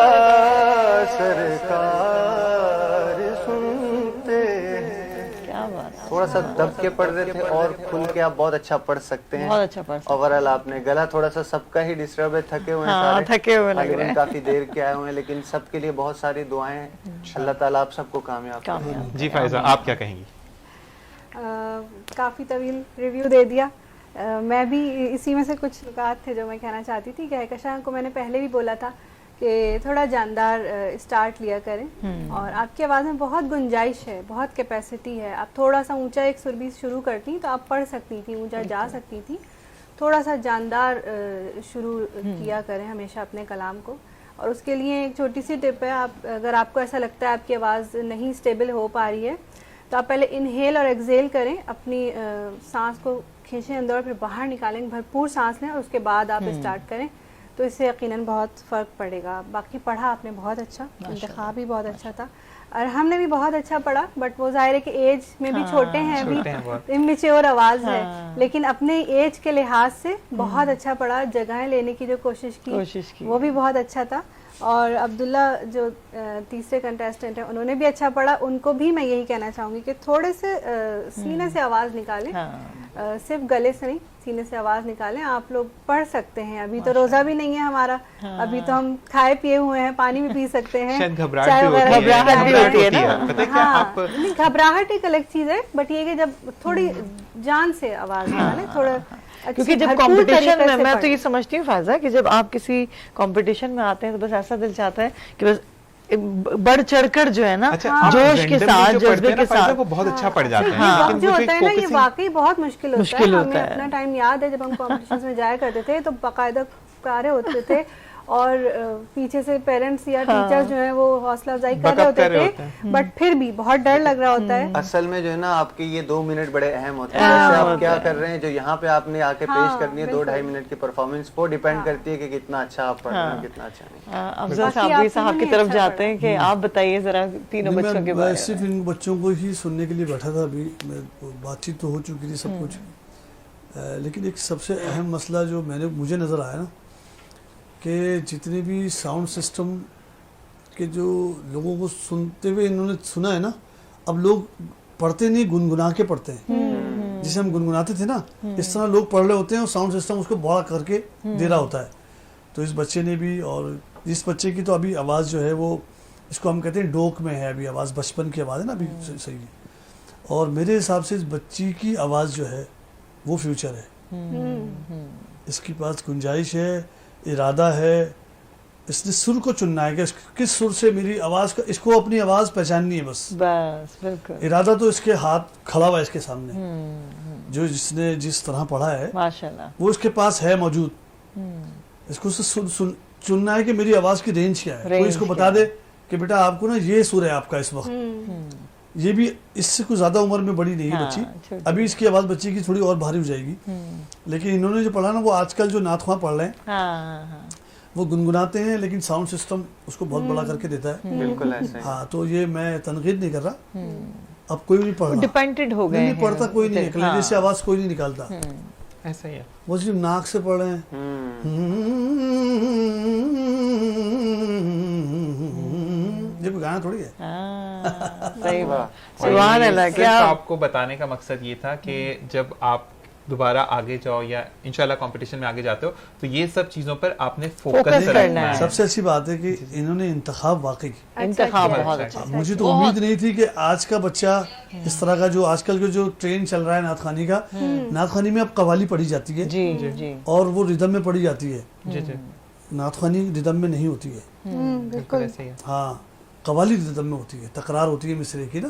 سرکار سنتے ہیں. کیا بات, تھوڑا سا دب کے پڑھ رہے تھے اور کھل کے آپ بہت اچھا پڑھ سکتے ہیں. بہت اچھا پڑھ. اوورال آپ نے گلا تھوڑا سا سب کا ہی ڈسٹرب ہے, تھکے ہوئے ہیں سارے, تھکے ہوئے لگ رہے ہیں, کافی دیر کے آئے ہوئے ہیں, لیکن سب کے لیے بہت ساری دعائیں ہیں. اللہ تعالیٰ آپ سب کو کامیاب کرے. جی فائزہ آپ کیا کہیں گی؟ کافی طویل ریویو دے دیا. میں بھی اسی میں سے کچھ نکات تھے جو میں کہنا چاہتی تھی. کہکشاں کو میں نے پہلے بھی بولا تھا کہ تھوڑا جاندار اسٹارٹ لیا کریں, اور آپ کی آواز میں بہت گنجائش ہے, بہت کیپیسٹی ہے. آپ تھوڑا سا اونچا ایک سر بھی شروع کرتی تو آپ پڑھ سکتی تھیں, اونچا جا سکتی تھی. تھوڑا سا جاندار شروع کیا کریں ہمیشہ اپنے کلام کو. اور اس کے لیے ایک چھوٹی سی ٹپ ہے, آپ اگر آپ کو ایسا لگتا ہے آپ کی آواز نہیں اسٹیبل ہو پا رہی ہے تو آپ پہلے انہیل اور ایکزیل کریں, اپنی سانس کو کھینچیں اندر اور پھر باہر نکالیں, بھرپور سانس لیں, اور اس کے بعد آپ اسٹارٹ کریں, تو اس سے یقیناً بہت فرق پڑے گا. باقی پڑھا آپ نے بہت اچھا, انتخاب بھی بہت اچھا تھا, اور ہم نے بھی بہت اچھا پڑھا. بٹ وہ ظاہر ہے کہ ایج میں بھی چھوٹے ہیں, ابھی امیچیور آواز ہے, لیکن اپنے ایج کے لحاظ سے بہت اچھا پڑھا. جگہیں لینے کی جو کوشش کی وہ بھی بہت اچھا تھا. اور عبداللہ جو تیسرے کنٹیسٹنٹ ہیں انہوں نے بھی اچھا پڑھا. ان کو بھی میں یہی کہنا چاہوں گی کہ تھوڑے سے سینے سے آواز نکالیں, صرف گلے سے نہیں, سینے سے آواز نکالیں. آپ لوگ پڑھ سکتے ہیں, ابھی تو روزہ بھی نہیں ہے ہمارا, ابھی تو ہم کھائے پیے ہوئے ہیں, پانی بھی پی سکتے ہیں. گھبراہٹ ایک الگ چیز ہے, بٹ یہ کہ جب تھوڑی جان سے آواز نکالیں, تھوڑا کیونکہ جب کمپٹیشن میں تو یہ سمجھتی ہوں فائزہ کہ جب آپ کسی کمپٹیشن میں آتے ہیں تو بس ایسا دل چاہتا ہے کہ بس بڑھ چڑھ کر جو ہے نا جوش کے ساتھ, جذبے کے ساتھ, وہ بہت اچھا پڑھ جاتے ہیں. جو ہوتا ہے نا یہ واقعی بہت مشکل ہوتا ہے. ہمیں اپنا ٹائم یاد ہے جب ہم کمپٹیشن میں جایا کرتے تھے تو باقاعدہ کارے ہوتے تھے, اور پیچھے سے پیرنٹس یا ٹیچر جو ہیں وہ حوصلہ افزائی کر رہے ہوتے تھے, بٹ پھر بھی بہت ڈر لگ رہا ہوتا ہے. اصل میں جو ہے نا آپ کے یہ 2 منٹ بڑے اہم ہوتے ہیں. جیسے آپ کیا کر رہے ہیں, جو یہاں پہ آپ نے آ کے پیش کرنی ہے 2-2.5 منٹ کی پرفارمنس, وہ ڈیپینڈ کرتی ہے کہ کتنا اچھا آپ پڑھ رہے ہیں, کتنا اچھا نہیں. افضل صاحب کی طرف جاتے ہیں کہ آپ بتائیے ذرا تینوں بچوں کے بارے میں. صرف ان بچوں کو ہی سننے کے لیے بیٹھا تھا, ابھی بات چیت تو ہو چکی تھی سب کچھ. لیکن ایک سب سے اہم مسئلہ جو مجھے نظر آیا نا کہ جتنے بھی ساؤنڈ سسٹم کے جو لوگوں کو سنتے ہوئے انہوں نے سنا ہے نا، اب لوگ پڑھتے نہیں، گنگنا کے پڑھتے ہیں. جسے ہم گنگناتے تھے نا اس طرح لوگ پڑھ رہے ہوتے ہیں اور ساؤنڈ سسٹم اس کو بڑا کر کے دے رہا ہوتا ہے. تو اس بچے نے بھی، اور اس بچے کی تو ابھی آواز جو ہے وہ اس کو ہم کہتے ہیں ڈوک میں ہے، ابھی آواز بچپن کی آواز ہے نا، ابھی صحیح ہے. اور میرے حساب سے اس بچی کی آواز جو ہے وہ فیوچر ہے. اس کے پاس گنجائش ہے، ارادہ ہے. اس نے سر کو چننا ہے کہ کس سر سے میری آواز کا، اس کو اپنی آواز پہچاننی ہے بس. بالکل ارادہ تو اس کے ہاتھ کھڑا ہوا ہے اس کے سامنے. جو جس نے جس طرح پڑھا ہے ماشاءاللہ وہ اس کے پاس ہے موجود. اس کو چننا ہے کہ میری آواز کی رینج کیا ہے. کوئی اس کو بتا دے کہ بیٹا آپ کو نا یہ سر ہے آپ کا اس وقت. یہ بھی اس سے کوئی زیادہ عمر میں بڑی نہیں ہے بچی، ابھی اس کی آواز بچی کی تھوڑی اور بھاری ہو جائے گی. لیکن انہوں نے جو پڑھا نا وہ آج کل جو نعت خواں پڑھ رہے ہیں وہ گنگناتے ہیں لیکن ساؤنڈ سسٹم اس کو بہت بڑا کر کے دیتا ہے. بالکل ایسا. ہاں تو یہ میں تنقید نہیں کر رہا. اب کوئی نہیں پڑھ رہا، ڈیپینڈڈ ہو گئے نہیں پڑھتا، کوئی نہیں، کلیجے سے آواز کوئی نہیں نکالتا. ایسا ہی ہے، وہ صرف ناک سے پڑھ رہے ہیں. یہ کوئی گانا تھوڑی ہے. صحیح بات، سبحان اللہ. کیا آپ کو بتانے کا مقصد یہ تھا کہ جب آپ دوبارہ آگے جاؤ یا انشاءاللہ کمپٹیشن میں آگے جاتے ہو تو یہ سب چیزوں پر آپ نے فوکس کرنا ہے. سب سے اچھی بات ہے کہ انہوں نے انتخاب واقعی کی. انتخاب بہت اچھا. مجھے تو امید نہیں تھی کہ آج کا بچہ اس طرح کا، جو آج کل جو ٹرین چل رہا ہے نعت خوانی کا، نعت خوانی میں اب قوالی پڑھی جاتی ہے اور وہ ردم میں پڑھی جاتی ہے. نعت خوانی ردم میں نہیں ہوتی ہے. ہاں قوالی ردم میں ہوتی ہے، تکرار ہوتی ہے مصرے کی نا.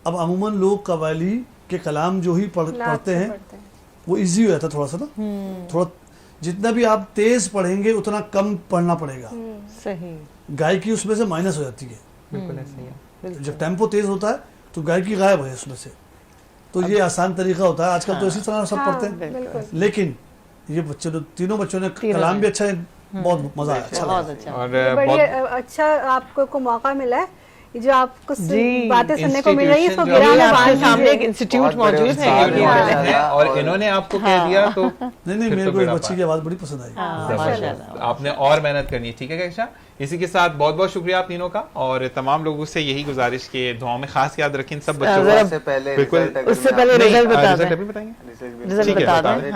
اب عموماً لوگ قوالی کے کلام جو ہی پڑھتے ہیں وہ ایزی ہو جاتا ہے تھوڑا سا نا. تھوڑا جتنا بھی آپ تیز پڑھیں گے اتنا کم پڑھنا پڑے گا. صحیح. گائکی اس میں سے مائنس ہو جاتی ہے. بالکل ایسا ہی ہے. جب ٹیمپو تیز ہوتا ہے تو گائکی غائب ہے اس میں سے. تو یہ آسان طریقہ ہوتا ہے. آج کل تو اسی طرح سب پڑھتے ہیں. لیکن یہ بچے تینوں بچوں نے کلام بھی اچھا ہے، بہت مزہ آیا. بڑی اچھا آپ کو موقع ملا ہے. جو آپ کو باتیں سننے کو مل رہی ہے سامنے ایک انسٹیٹیوٹ موجود ہے اور انہوں نے آپ کو کہہ دیا تو نہیں میرے کو بچی کی آواز بڑی پسند آئی. آپ نے اور محنت کرنی ہے. ٹھیک ہے کیشا، اسی کے ساتھ بہت بہت شکریہ آپ تینوں کا، اور تمام لوگوں سے یہی گزارش کہ دعاؤں میں خاص یاد رکھیں سب بچوں سے پہلے. اس سے پہلے رزلٹ بتا دیں.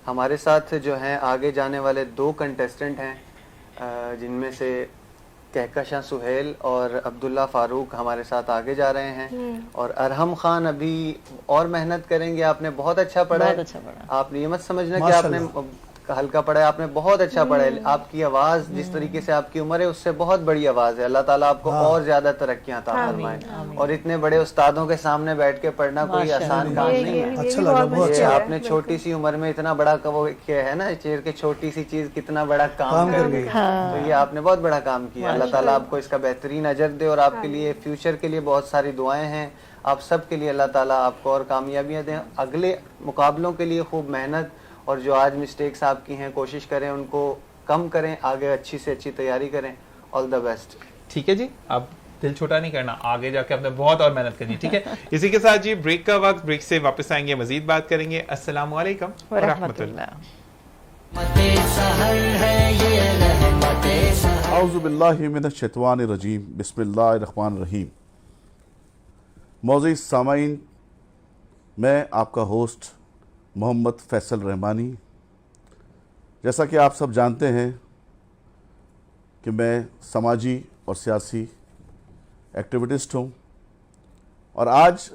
ہمارے ساتھ جو ہیں آگے جانے والے 2 کنٹیسٹنٹ ہیں، جن میں سے کہکشاں سہیل اور عبداللہ فاروق ہمارے ساتھ آگے جا رہے ہیں. اور ارحم خان ابھی اور محنت کریں گے. آپ نے بہت اچھا پڑھا ہے. آپ نے یہ مت سمجھنا کہ آپ نے ہلکا پڑھا ہے، آپ نے بہت اچھا پڑھا ہے. آپ کی آواز جس طریقے سے آپ کی عمر ہے اس سے بہت بڑی آواز ہے. اللہ تعالیٰ آپ کو اور زیادہ ترقیاں عطا فرمائے. اور اتنے بڑے استادوں کے سامنے بیٹھ کے پڑھنا کوئی آسان کام نہیں ہے. آپ نے چھوٹی سی عمر میں اتنا بڑا وہ کیا ہے نا، چیر کے چھوٹی سی چیز کتنا بڑا کام کر گئی. تو یہ آپ نے بہت بڑا کام کیا. اللہ تعالیٰ آپ کو اس کا بہترین اجر دے، اور آپ کے لیے فیوچر کے لیے بہت ساری دعائیں ہیں. آپ سب کے لیے اللہ تعالیٰ آپ کو اور کامیابیاں دیں. اگلے مقابلوں کے لیے خوب محنت، اور جو آج مسٹیکس آپ کی ہیں کوشش کریں ان کو کم کریں، آگے اچھی سے اچھی تیاری کریں. آل دا بیسٹ. ٹھیک ہے جی، اب دل چھوٹا نہیں کرنا، آگے جا کے آپ نے بہت اور محنت کرنی. ٹھیک ہے، اسی کے ساتھ جی بریک کا وقت، بریک سے واپس آئیں گے، مزید بات کریں گے. السلام علیکم ورحمۃ اللہ. اعوذ باللہ من الشیطان الرجیم، بسم اللہ الرحمن الرحیم. معزز سامعین، میں آپ کا ہوسٹ محمد فیصل رحمانی. جیسا کہ آپ سب جانتے ہیں کہ میں سماجی اور سیاسی ایکٹیویٹسٹ ہوں، اور آج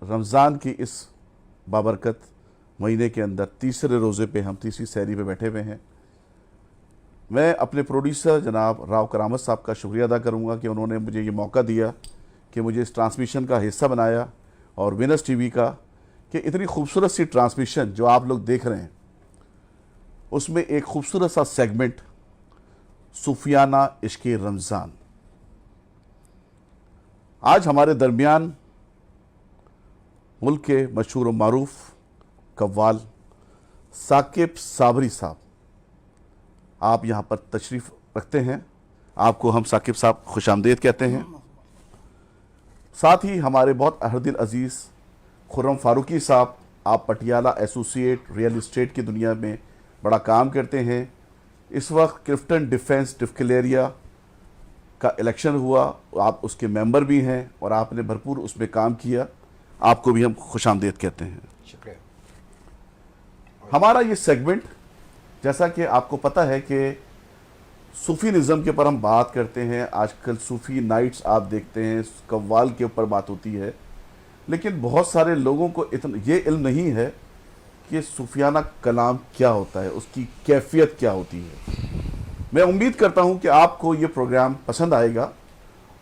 رمضان کی اس بابرکت مہینے کے اندر تیسرے روزے پہ ہم تیسری سحری پہ بیٹھے ہوئے ہیں. میں اپنے پروڈیوسر جناب راؤ کرامت صاحب کا شکریہ ادا کروں گا کہ انہوں نے مجھے یہ موقع دیا کہ مجھے اس ٹرانسمیشن کا حصہ بنایا، اور وینس ٹی وی کا، کہ اتنی خوبصورت سی ٹرانسمیشن جو آپ لوگ دیکھ رہے ہیں اس میں ایک خوبصورت سا سیگمنٹ صوفیانہ عشق رمضان. آج ہمارے درمیان ملک کے مشہور و معروف قوال ثاقب صابری صاحب آپ یہاں پر تشریف رکھتے ہیں. آپ کو ہم ثاقب صاحب خوش آمدید کہتے ہیں. ساتھ ہی ہمارے بہت عہد عزیز خرم فاروقی صاحب آپ پٹیالہ ایسوسیٹ ریئل اسٹیٹ کی دنیا میں بڑا کام کرتے ہیں. اس وقت کرفٹن ڈیفنس ڈفکلیریا کا الیکشن ہوا, آپ اس کے ممبر بھی ہیں اور آپ نے بھرپور اس میں کام کیا. آپ کو بھی ہم خوش آمدید کہتے ہیں. شکریہ. ہمارا یہ سیگمنٹ, جیسا کہ آپ کو پتہ ہے کہ صوفی نظم کے اوپر ہم بات کرتے ہیں. آج کل صوفی نائٹس آپ دیکھتے ہیں, قوال کے اوپر بات ہوتی ہے, لیکن بہت سارے لوگوں کو یہ علم نہیں ہے کہ صوفیانہ کلام کیا ہوتا ہے, اس کی کیفیت کیا ہوتی ہے. میں امید کرتا ہوں کہ آپ کو یہ پروگرام پسند آئے گا,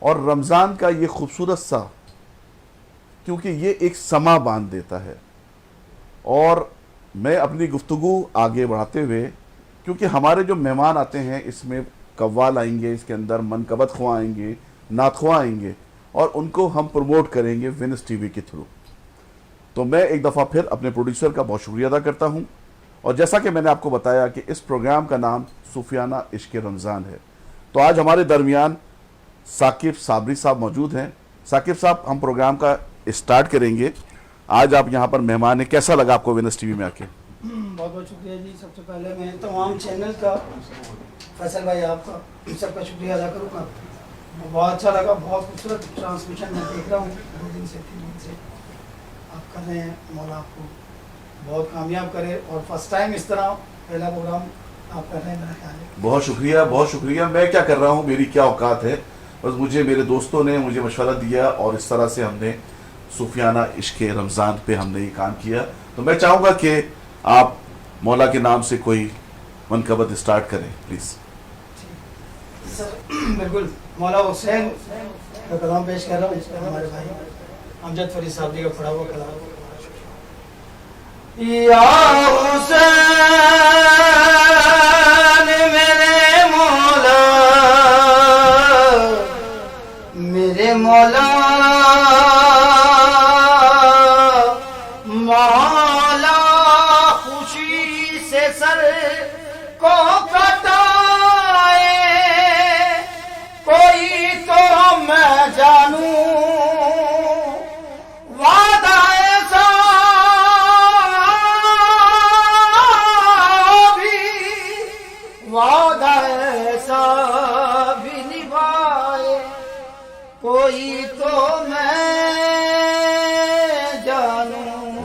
اور رمضان کا یہ خوبصورت سا, کیونکہ یہ ایک سما باندھ دیتا ہے. اور میں اپنی گفتگو آگے بڑھاتے ہوئے, کیونکہ ہمارے جو مہمان آتے ہیں اس میں قوال آئیں گے, اس کے اندر منقبت خواہ آئیں گے, نعت خواہ آئیں گے, اور ان کو ہم پروموٹ کریں گے ونس ٹی وی کے تھرو. تو میں ایک دفعہ پھر اپنے پروڈیوسر کا بہت شکریہ ادا کرتا ہوں. اور جیسا کہ میں نے آپ کو بتایا کہ اس پروگرام کا نام صوفیانہ عشق رمضان ہے, تو آج ہمارے درمیان ثاقب صابری صاحب موجود ہیں. ثاقب صاحب, ہم پروگرام کا اسٹارٹ کریں گے. آج آپ یہاں پر مہمان ہیں, کیسا لگا آپ کو ونس ٹی وی میں آ کے؟ بہت بہت شکریہ جی. سب سے پہلے میں تمام چینل کا, فیصل بھائی آپ کا, سب کا شکریہ ادا کروں گا. بہت اچھا لگا, بہت خوبصورت ٹرانسمیشن میں دیکھ رہا ہوں 2 دن سے 3 دن سے آپ کر رہے ہیں. مولا آپ کو بہت کامیاب کرے, اور فرسٹ ٹائم اس طرح پہلا پروگرام آپ کر رہے ہیں, میرا خیال ہے. بہت شکریہ, بہت شکریہ. میں کیا کر رہا ہوں, میری کیا اوقات ہے, بس مجھے میرے دوستوں نے مجھے مشورہ دیا, اور اس طرح سے ہم نے صوفیانہ عشق رمضان پہ ہم نے یہ کام کیا. تو میں چاہوں گا کہ آپ مولا کے نام سے کوئی منقبت اسٹارٹ کریں پلیز. سر بالکل, مولا حسین کا کلام پیش کر رہا ہوں. ہمارے بھائی امجد فرید صاحب جی کا پڑھا ہوا کلام. یا حسین میرے مولا, میرے مولا, مولا خوشی سے سر کو کٹائے, کوئی تو میں جانوں وعدہ ایسا بھی نبھائے, کوئی تو میں جانوں.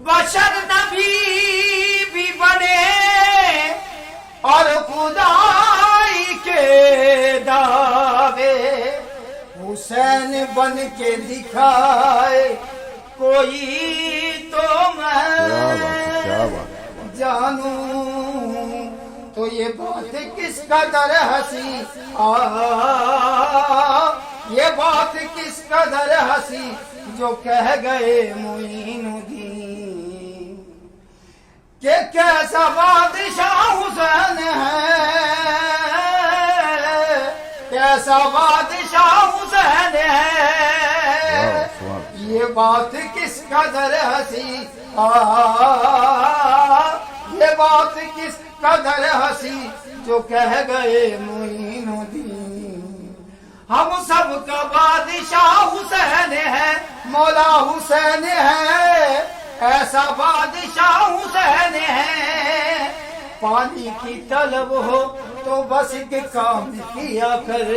بشر نبی بھی بنے اور خدائی کے دعوے, حسین بن کے دکھائے, کوئی تو میں جانوں. تو یہ بات کس قدر ہنسی, یہ بات کس قدر ہنسی جو کہہ گئے معین الدین, کہ کیسا بادشاہ حسین ہے, کیسا بادشاہ حسین ہے. یہ بات کس قدر ہنسی, یہ بات کس قدر ہنسی جو کہہ گئے معین الدین. ہم سب کا بادشاہ حسین ہے, مولا حسین ہے, ایسا بادشاہ حسین ہے. پانی کی طلب ہو تو بس ایک کام کیا کر,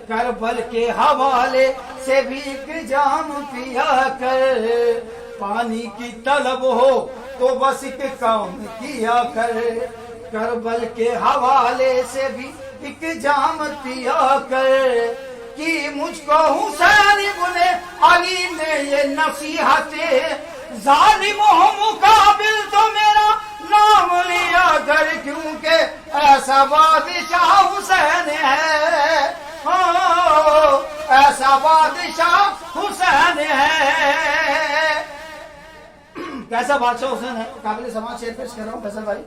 کربل کے حوالے سے بھی ایک جام پیا کر. پانی کی طلب ہو تو بس ایک کام کیا کر, کربل کے حوالے سے بھی ایک جام پیا کر. کہ مجھ کو حسین ابن علی نے یہ نصیحتیں, ظالم ہو مقابل تو میرا نام لیا کر, کیونکہ ایسا بادشاہ حسین ہے, ایسا بادشاہ حسین ہے. کیسا بادشاہ حسین ہے, قابل سماعت شعر پیش کر رہا ہوں فیصل بھائی.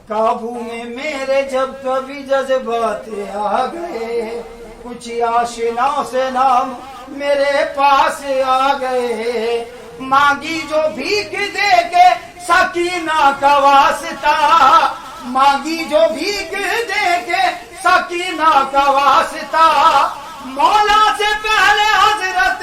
قابو میں میرے جب کبھی جذبات آ گئے, کچھ آشنا سے نام میرے پاس آ گئے. مانگی جو بھیک دے کے سکینہ کا واسطہ, مانگی جو بھیک دے کے سکینہ کا واسطہ, مولا سے پہلے حضرت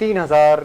3000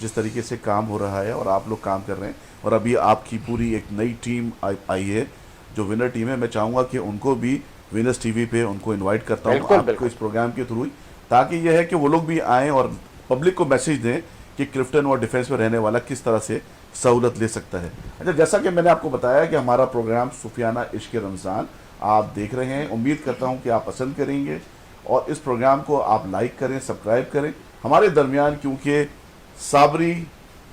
جس طریقے سے کام ہو رہا ہے اور آپ لوگ کام کر رہے ہیں، اور ابھی آپ کی پوری ایک نئی ٹیم آئی ہے جو ونر ٹیم ہے. میں چاہوں گا کہ ان کو بھی وینس ٹی وی پہ ان کو انوائٹ کرتا ہوں آپ کو اس پروگرام کے تھرو، تاکہ یہ ہے کہ وہ لوگ بھی آئیں اور پبلک کو میسیج دیں کہ کلفٹن اور ڈیفینس میں رہنے والا کس طرح سے سہولت لے سکتا ہے. اچھا، جیسا کہ میں نے آپ کو بتایا کہ ہمارا پروگرام صوفیانہ عشق رمضان آپ دیکھ رہے ہیں، امید کرتا ہوں کہ آپ پسند کریں گے اور اس پروگرام کو آپ لائک کریں، سبسکرائب کریں. ہمارے درمیان کیونکہ صابری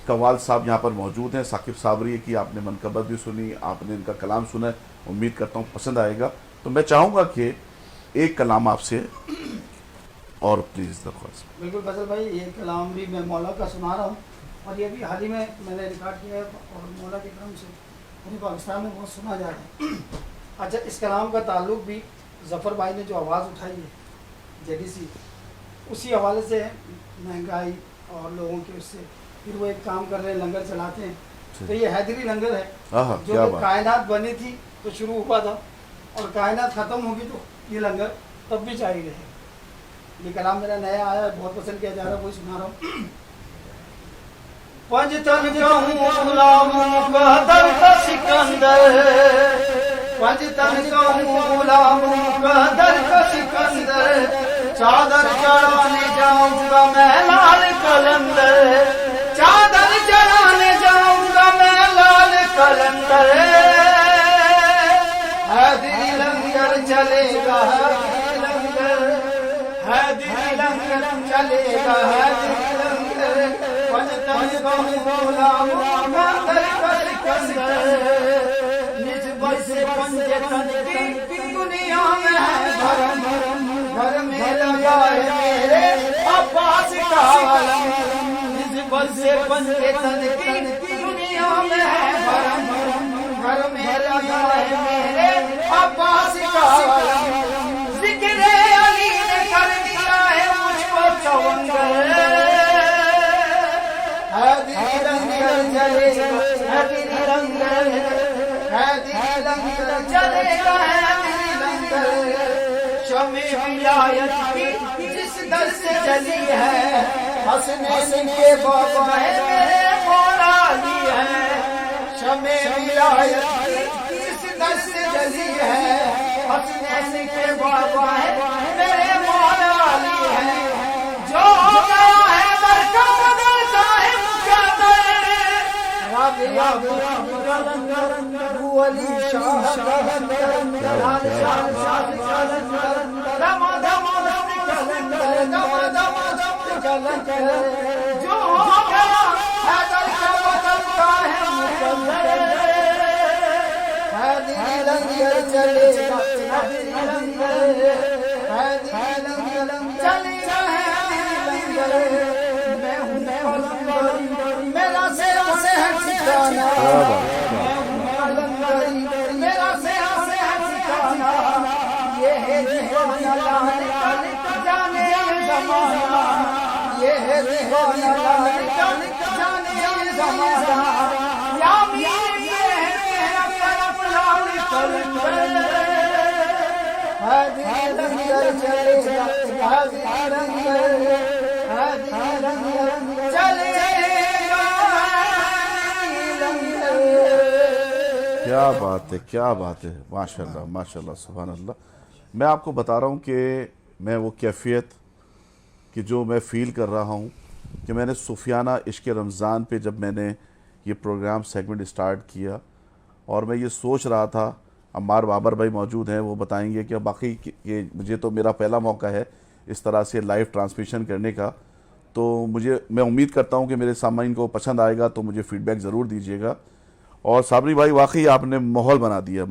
قوال صاحب یہاں پر موجود ہیں، ثاقب صابری کی آپ نے منقبت بھی سنی، آپ نے ان کا کلام سنا ہے، امید کرتا ہوں پسند آئے گا. تو میں چاہوں گا کہ ایک کلام آپ سے اور پلیز درخواست. بالکل فیصل بھائی، یہ کلام بھی میں مولا کا سنا رہا ہوں اور یہ بھی حال ہی میں نے ریکارڈ کیا ہے اور مولا کے کرم سے پوری پاکستان میں بہت سنا جا رہا ہے. اچھا، اس کلام کا تعلق بھی ظفر بھائی نے جو آواز اٹھائی ہے JDC، اسی حوالے سے مہنگائی اور لوگوں کے اس سے پھر وہ ایک کام کر رہے ہیں، لنگر چلاتے ہیں. تو یہ حیدری لنگر ہے جو کائنات بنی تھی تو شروع ہوا تھا اور کائنات ختم ہوگی تو یہ لنگر تب بھی جاری رہے. یہ کلام میرا نیا آیا ہے، بہت پسند کیا جا رہا ہے، وہی سنا رہا ہوں. پنجتن کہوں غلاموں کا در کا سکندر، پنجتن کہوں غلاموں کا در کا سکندر، چادر چڑھانے جاؤں گا میں لال قلندر، چادر چڑھانے جاؤں گا میں لال قلندر. حیدری لنگر چلے گا، حیدری لنگر چلے گا، حیدری لنگر. پنجتن کہوں غلاموں کا در کا سکندر، نسبت سے پنجتن کی دنیا میں ہے بھرم، گھر میں لگا ہے میرے عباس کا علم. نسبت سے پنجتن کی دنیا میں ہے بھرم، گھر میں لگا ہے میرے عباس کا علم. ذکر علی نے کر دیا ہے مجھ کو چونگر، حیدری لنگر چلے گا، حیدری لنگر، حیدری لنگر چلے گا، حیدری لنگر. شمع ولایت کی جس در سے جلی ہے، حسنین کے بابا ہے میرے مولا علی ہے. شمع ولایت کی جس در سے جلی ہے، حسنین کے بابا ہے میرے مولا علی ہے. جو گیا ہے در کا بدل صاحب کا در، رابعہ قلندر، ابو علی شاہ قلندر، لال شاہ قلندر، دم دم دم قلندر، دم دم دم قلندر. جو گیا ہے در کا بدل صاحب قلندر، حیدری لنگر چلے گا، حیدری لنگر، حیدری لنگر چلے گا، حیدری لنگر. میں ہوں قلندری، میرا سیرا سے ہے ٹھکانا، میں ہوں قلندری، میرا سیرا سے ہے ٹھکانا. یہ ہے دیوانہ لانے کا جانے یہ زمانہ، یہ ہے دیوانہ لانے کا جانے یہ زمانہ. یا میر یہ ہے میرا کرم لال قلندر، حیدری لنگر چلے گا، حیدری لنگر، حیدری لنگر چلے گا، حیدری لنگر. کیا بات ہے، کیا بات ہے، ماشاءاللہ ماشاءاللہ، سبحان اللہ. میں آپ کو بتا رہا ہوں کہ میں وہ کیفیت کہ جو میں فیل کر رہا ہوں کہ میں نے صوفیانہ عشق رمضان پہ جب میں نے یہ پروگرام سیگمنٹ اسٹارٹ کیا اور میں یہ سوچ رہا تھا، عمار بابر بھائی موجود ہیں، وہ بتائیں گے کہ باقی کہ مجھے تو میرا پہلا موقع ہے اس طرح سے لائیو ٹرانسمیشن کرنے کا، تو میں امید کرتا ہوں کہ میرے سامعین کو پسند آئے گا، تو مجھے فیڈ بیک ضرور دیجیے گا. اور صابری بھائی واقعی آپ نے ماحول بنا دیا.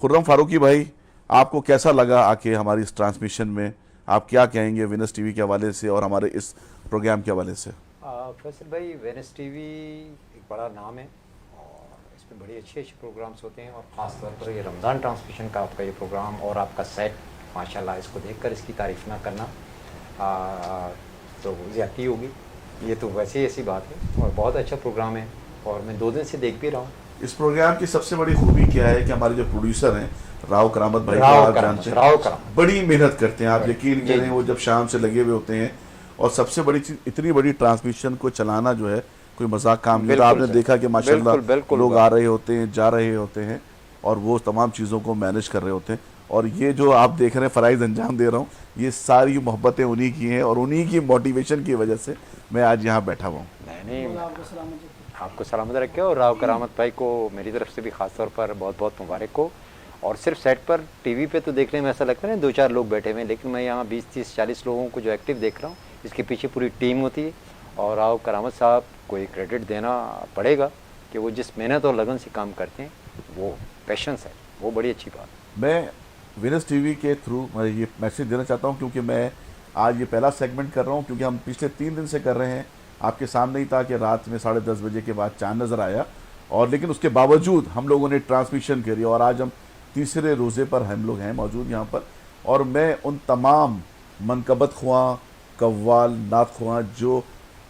خرم فاروقی بھائی، آپ کو کیسا لگا آ کے ہماری اس ٹرانسمیشن میں؟ آپ کیا کہیں گے وینس ٹی وی کے حوالے سے اور ہمارے اس پروگرام کے حوالے سے؟ فیصل بھائی، وینس ٹی وی ایک بڑا نام ہے اور اس میں بڑے اچھے پروگرامز ہوتے ہیں، اور خاص طور پر یہ رمضان ٹرانسمیشن کا آپ کا یہ پروگرام اور آپ کا سیٹ، ماشاءاللہ اس کو دیکھ کر اس کی تعریف نہ کرنا تو زیادتی ہوگی. یہ تو ویسے ہی ایسی بات ہے اور بہت اچھا پروگرام ہے اور میں 2 دن سے دیکھ بھی رہا ہوں. اس پروگرام کی سب سے بڑی خوبی کیا ہے کہ ہمارے جو پروڈیوسر ہیں راؤ کرامت بھائی، آپ جانتے ہیں بڑی محنت کرتے ہیں. آپ یقین کریں، وہ جب شام سے لگے ہوئے ہوتے ہیں اور سب سے بڑی چیز اتنی بڑی ٹرانسمیشن کو چلانا جو ہے کوئی مذاق کام نہیں. آپ نے دیکھا کہ ماشاءاللہ لوگ آ رہے ہوتے ہیں جا رہے ہوتے ہیں اور وہ تمام چیزوں کو مینیج کر رہے ہوتے ہیں. اور یہ جو آپ دیکھ رہے ہیں فرائض انجام دے رہا ہوں, یہ ساری محبتیں انہی کی ہیں اور انہی کی موٹیویشن کی وجہ سے میں آج یہاں بیٹھا ہوا ہوں. نہیں آپ کو سلامت رکھے اور راؤ کرامت بھائی کو میری طرف سے بھی خاص طور پر بہت بہت مبارک ہو. اور صرف سیٹ پر ٹی وی پہ تو دیکھنے میں ایسا لگتا ہے نا 2-4 لوگ بیٹھے ہوئے ہیں, لیکن میں یہاں 20-30-40 لوگوں کو جو ایکٹیو دیکھ رہا ہوں, اس کے پیچھے پوری ٹیم ہوتی ہے. اور راؤ کرامت صاحب کو ایک کریڈٹ دینا پڑے گا کہ وہ جس محنت اور لگن سے کام کرتے ہیں وہ پیشنس ہے, وہ بڑی اچھی بات. میں وینس ٹی وی کے تھرو میں یہ میسیج دینا چاہتا ہوں, کیونکہ میں آج یہ پہلا سیگمنٹ کر رہا ہوں, کیونکہ ہم پچھلے 3 دن سے کر رہے ہیں. آپ کے سامنے ہی تھا کہ رات میں 10:30 بجے کے بعد چاند نظر آیا, اور لیکن اس کے باوجود ہم لوگوں نے ٹرانسمیشن کری, اور آج ہم تیسرے روزے پر ہم لوگ ہیں موجود یہاں پر. اور میں ان تمام منقبت خواں, قوال, نعت خواں جو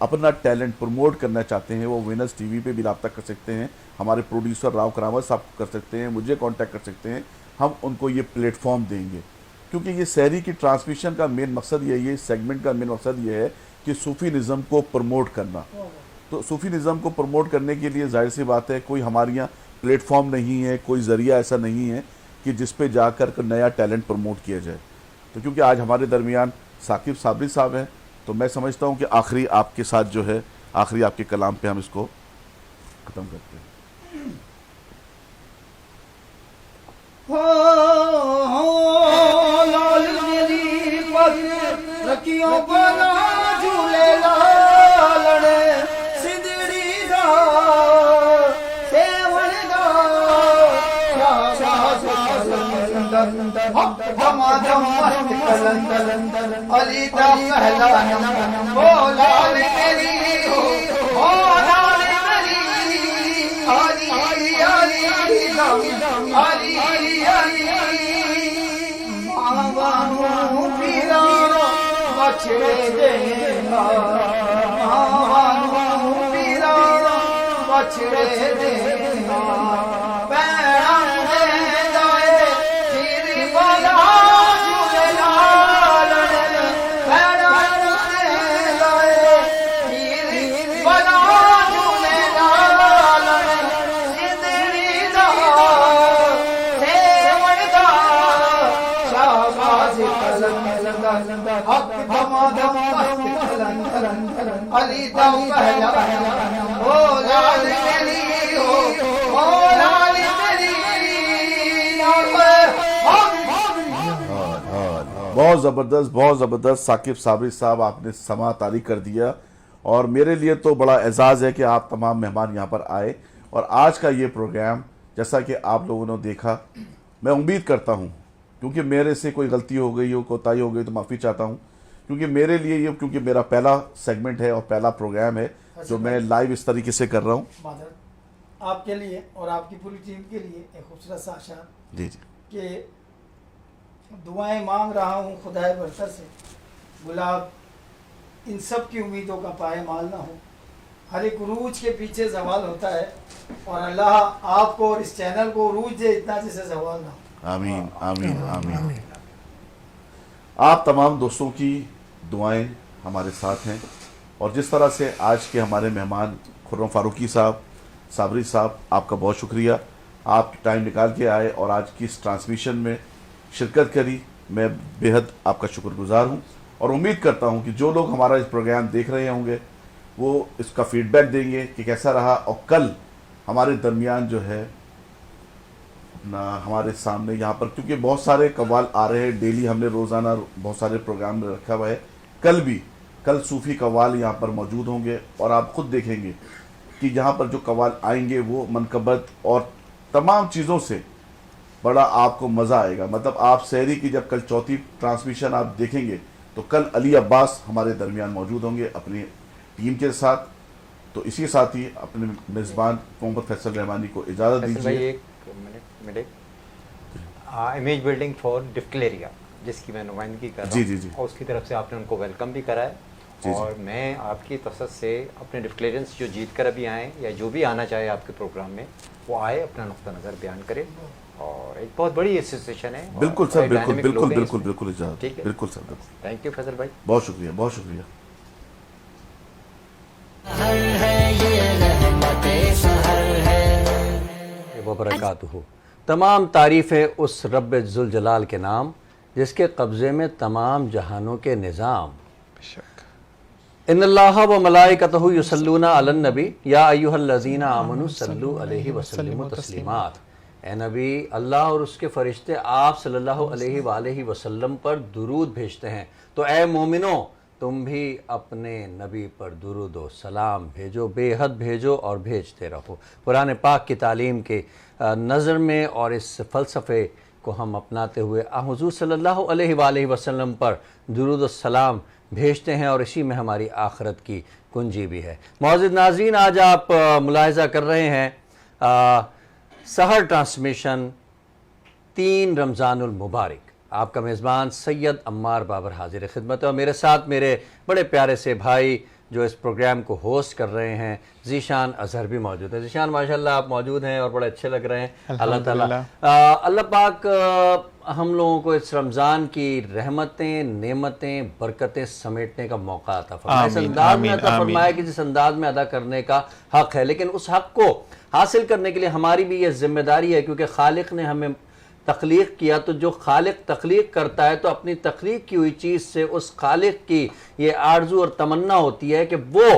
اپنا ٹیلنٹ پروموٹ کرنا چاہتے ہیں وہ وینس ٹی وی پہ بھی رابطہ کر سکتے ہیں. ہمارے پروڈیوسر راؤ کرامت صاحب کر سکتے ہیں, مجھے کانٹیکٹ کر سکتے ہیں. ہم ان کو یہ پلیٹ فارم دیں گے, کیونکہ یہ سحری کی ٹرانسمیشن کا مین مقصد یہی ہے, سیگمنٹ کا مین مقصد یہ ہے کہ صوفی نظم کو پروموٹ کرنا. تو صوفی نظم کو پروموٹ کرنے کے لیے ظاہر سی بات ہے کوئی ہمارے یہاں پلیٹ فارم نہیں ہے, کوئی ذریعہ ایسا نہیں ہے کہ جس پہ جا کر نیا ٹیلنٹ پروموٹ کیا جائے. تو کیونکہ آج ہمارے درمیان ثاقب صابری صاحب ہیں, تو میں سمجھتا ہوں کہ آخری آپ کے ساتھ جو ہے آخری آپ کے کلام پہ ہم اس کو ختم کرتے ہیں. لال میری پگ رکھیوں بنا جھولے لالڑے سدڑی دا سیون دا دما دم مست کلندر علی دا پہلا نمبر او لال میری او لال میری علی علی علی ماوانو پیرا بچڑے دینا, ماوانو پیرا بچڑے دینا, پیران دے دائے تیری بالا جھولے لالڑے, پیران دے دائے تیری بالا جھولے لالڑے سدڑی the seven the Shahbaz Qalandar حق دما دم مست کلندر علی دا پہلا او لال میری او لال میری. بہت زبردست ثاقب صابری صاحب, آپ نے سما طاری کر دیا. اور میرے لیے تو بڑا اعزاز ہے کہ آپ تمام مہمان یہاں پر آئے. اور آج کا یہ پروگرام جیسا کہ آپ لوگوں نے دیکھا, میں امید کرتا ہوں کیونکہ میرے سے کوئی غلطی ہو گئی ہو, کوتاہی ہو گئی تو معافی چاہتا ہوں, کیونکہ میرے لیے یہ کیونکہ میرا پہلا سیگمنٹ ہے اور پہلا پروگرام ہے جو میں لائیو اس طریقے سے کر رہا ہوں. آپ کے لیے اور آپ کی پوری ٹیم کے لیے ایک خوبصورت سا اشعار جی جی کہ دعائیں مانگ رہا ہوں خدائے برتر سے, گلاب ان سب کی امیدوں کا پائے مال نہ ہو. ہر ایک عروج کے پیچھے زوال ہوتا ہے, اور اللہ آپ کو اور اس چینل کو عروج دے اتنا جسے زوال نہ ہو. آمین آمین آمین. آپ تمام دوستوں کی دعائیں ہمارے ساتھ ہیں, اور جس طرح سے آج کے ہمارے مہمان خرم فاروقی صاحب, صابری صاحب, آپ کا بہت شکریہ. آپ ٹائم نکال کے آئے اور آج کی اس ٹرانسمیشن میں شرکت کری. میں بے حد آپ کا شکر گزار ہوں, اور امید کرتا ہوں کہ جو لوگ ہمارا اس پروگرام دیکھ رہے ہوں گے وہ اس کا فیڈ بیک دیں گے کہ کیسا رہا. اور کل ہمارے درمیان جو ہے ہمارے سامنے یہاں پر, کیونکہ بہت سارے قوال آ رہے ہیں ڈیلی, ہم نے روزانہ بہت سارے پروگرام میں رکھا ہوا ہے. کل صوفی قوال یہاں پر موجود ہوں گے, اور آپ خود دیکھیں گے کہ یہاں پر جو قوال آئیں گے وہ منقبت اور تمام چیزوں سے بڑا آپ کو مزہ آئے گا. مطلب آپ سحری کی جب کل چوتھی ٹرانسمیشن آپ دیکھیں گے تو کل علی عباس ہمارے درمیان موجود ہوں گے اپنی ٹیم کے ساتھ. تو اسی ساتھ ہی اپنے میزبان محمد فیصل رحمانی کو اجازت دیجیے. ایک منٹ امیج بلڈنگ فار ڈفٹل ایریا جس کی میں نمائندگی کر رہا ہوں, اور اس کی طرف سے آپ نے ان کو ویلکم بھی کرا ہے, اور میں آپ کی طرف سے اپنے ڈفٹلیرنس جو جیت کر ابھی آئے یا جو بھی آنا چاہے آپ کے پروگرام میں وہ آئے, اپنا نقطہ نظر بیان کرے. اور ایک بہت بڑی ایسوسیشن ہے. بالکل سر, بالکل بالکل بالکل بالکل اجازت, ٹھیک ہے, بالکل سر. تھینک یو فیصل بھائی, بہت شکریہ, بہت شکریہ. وبرکاتہ. تمام تعریفیں اس رب ذوالجلال کے نام جس کے قبضے میں تمام جہانوں کے نظام. ان اللہ و ملائکتہ یصلون علی النبی یا ایھا الذین آمنوا صلوا علیہ وسلموا تسلیمات. اے نبی، اللہ اور اس کے فرشتے آپ صلی اللہ علیہ وآلہ وسلم پر درود بھیجتے ہیں، تو اے مومنوں تم بھی اپنے نبی پر درود و سلام بھیجو، بے حد بھیجو اور بھیجتے رہو. قرآن پاک کی تعلیم کے نظر میں اور اس فلسفے کو ہم اپناتے ہوئے حضور صلی اللہ علیہ وآلہ وسلم پر درود و سلام بھیجتے ہیں، اور اسی میں ہماری آخرت کی کنجی بھی ہے. معزز ناظرین، آج آپ ملاحظہ کر رہے ہیں سحر ٹرانسمیشن 3 رمضان المبارک. آپ کا میزبان سید عمار بابر حاضر خدمت ہے، اور میرے ساتھ میرے بڑے پیارے سے بھائی جو اس پروگرام کو ہوسٹ کر رہے ہیں ذیشان اظہر بھی موجود ہیں. ذیشان ماشاءاللہ آپ موجود ہیں اور بڑے اچھے لگ رہے ہیں. اللہ تعالیٰ اللہ پاک ہم لوگوں کو اس رمضان کی رحمتیں، نعمتیں، برکتیں سمیٹنے کا موقع عطا فرمائے، اس انداز میں عطا فرمائے کہ جس انداز میں ادا کرنے کا حق ہے. لیکن اس حق کو حاصل کرنے کے لیے ہماری بھی یہ ذمہ داری ہے، کیونکہ خالق نے ہمیں تخلیق کیا، تو جو خالق تخلیق کرتا ہے تو اپنی تخلیق کی ہوئی چیز سے اس خالق کی یہ آرزو اور تمنا ہوتی ہے کہ وہ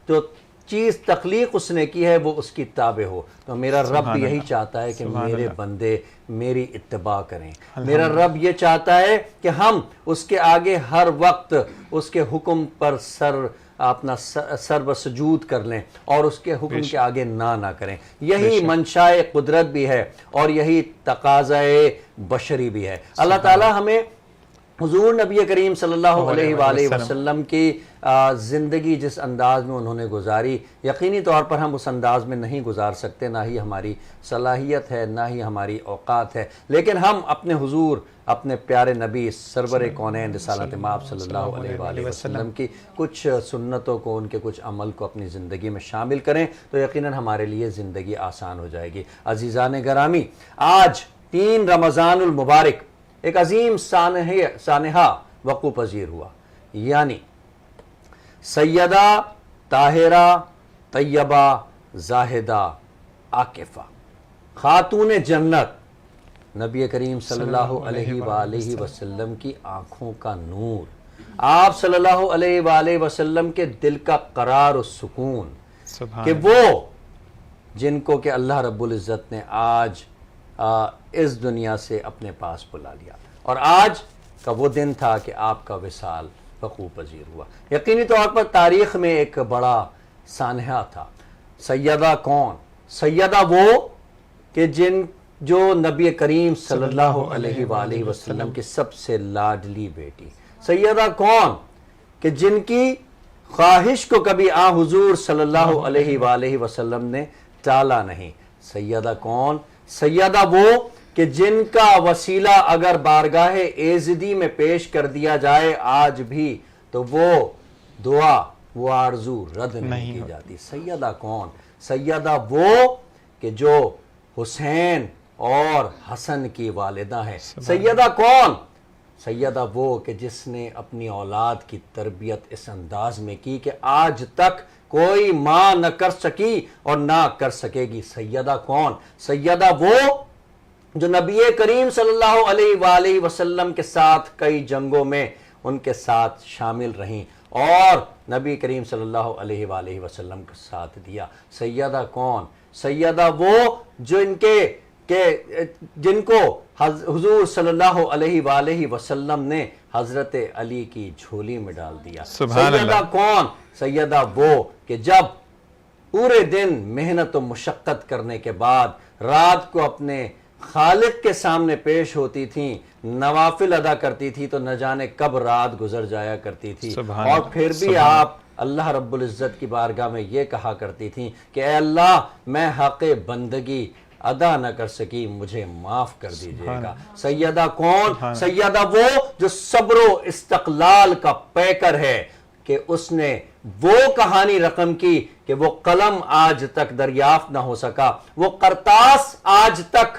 جو چیز تخلیق اس نے کی ہے وہ اس کی تابع ہو. تو میرا رب یہی چاہتا ہے کہ میرے بندے میری اتباع کریں. میرا رب یہ چاہتا ہے کہ ہم اس کے آگے ہر وقت اس کے حکم پر اپنا سر بسجود کر لیں اور اس کے حکم کے آگے نہ کریں. یہی منشائے قدرت بھی ہے اور یہی تقاضائے بشری بھی ہے. اللہ تعالیٰ ہمیں حضور نبی کریم صلی اللہ علیہ وآلہ وسلم کی زندگی جس انداز میں انہوں نے گزاری، یقینی طور پر ہم اس انداز میں نہیں گزار سکتے، نہ ہی ہماری صلاحیت ہے، نہ ہی ہماری اوقات ہے. لیکن ہم اپنے حضور، اپنے پیارے نبی سرور کونین رسالت مآب صلی اللہ علیہ وآلہ وسلم کی کچھ سنتوں کو، ان کے کچھ عمل کو اپنی زندگی میں شامل کریں تو یقیناً ہمارے لیے زندگی آسان ہو جائے گی. عزیزان گرامی، آج 3 رمضان المبارک ایک عظیم سانحہ وقوع پذیر ہوا، یعنی سیدہ طاہرہ طیبہ زاہدہ عاکفہ خاتون جنت نبی کریم صلی اللہ علیہ وآلہ وسلم کی آنکھوں کا نور، آپ صلی اللہ علیہ وآلہ وسلم کے دل کا قرار و سکون، کہ وہ جن کو کہ اللہ رب العزت نے آج اس دنیا سے اپنے پاس بلا لیا، اور آج کا وہ دن تھا کہ آپ کا وصال وقوع پذیر ہوا. یقینی طور پر تاریخ میں ایک بڑا سانحہ تھا. سیدہ کون؟ سیدہ وہ کہ جو نبی کریم صلی اللہ علیہ وآلہ وسلم کی سب سے لاڈلی بیٹی. سیدہ کون؟ کہ جن کی خواہش کو کبھی حضور صلی اللہ علیہ وآلہ وسلم نے ٹالا نہیں. سیدہ کون؟ سیدہ وہ کہ جن کا وسیلہ اگر بارگاہ ایزدی میں پیش کر دیا جائے آج بھی تو وہ دعا، وہ آرزو رد نہیں کی جاتی. سیدہ کون؟ سیدہ وہ کہ جو حسین اور حسن کی والدہ ہیں. سیدہ کون؟ سیدہ وہ کہ جس نے اپنی اولاد کی تربیت اس انداز میں کی کہ آج تک کوئی ماں نہ کر سکی اور نہ کر سکے گی. سیدہ کون؟ سیدہ وہ جو نبی کریم صلی اللہ علیہ وآلہ وسلم کے ساتھ کئی جنگوں میں ان کے ساتھ شامل رہیں اور نبی کریم صلی اللہ علیہ وآلہ وسلم کا ساتھ دیا. سیدہ کون؟ سیدہ وہ جو جن کو حضور صلی اللہ علیہ وآلہ وسلم نے حضرت علی کی جھولی میں ڈال دیا. سیدہ کون؟ سیدہ وہ کہ جب پورے دن محنت و مشقت کرنے کے بعد رات کو اپنے خالق کے سامنے پیش ہوتی تھیں، نوافل ادا کرتی تھی تو نہ جانے کب رات گزر جایا کرتی تھی، اور پھر بھی آپ اللہ رب العزت کی بارگاہ میں یہ کہا کرتی تھیں کہ اے اللہ میں حق بندگی ادا نہ کر سکی، مجھے معاف کر دیجئے گا. سیدہ کون؟ سیدہ وہ جو صبر و استقلال کا پیکر ہے کہ اس نے وہ کہانی رقم کی کہ وہ قلم آج تک دریافت نہ ہو سکا، وہ کرتاس آج تک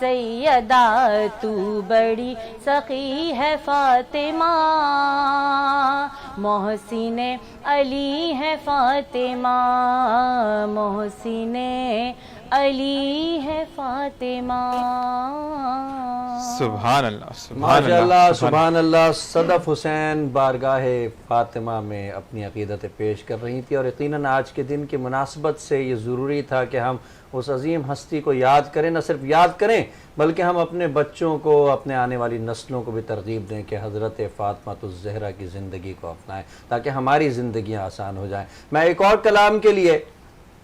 سیدہ تو بڑی سخی ہے فاطمہ، محسن علی ہے فاطمہ، محسن علی ہے فاطمہ۔ سبحان اللہ، سبحان ماشاء اللہ، اللہ، سبحان اللہ۔ صدف حسین بارگاہ فاطمہ میں اپنی عقیدت پیش کر رہی تھی، اور یقیناً آج کے دن کی مناسبت سے یہ ضروری تھا کہ ہم اس عظیم ہستی کو یاد کریں، نہ صرف یاد کریں بلکہ ہم اپنے بچوں کو، اپنے آنے والی نسلوں کو بھی ترغیب دیں کہ حضرت فاطمہ الزہرا کی زندگی کو اپنائیں تاکہ ہماری زندگیاں آسان ہو جائیں۔ میں ایک اور کلام کے لیے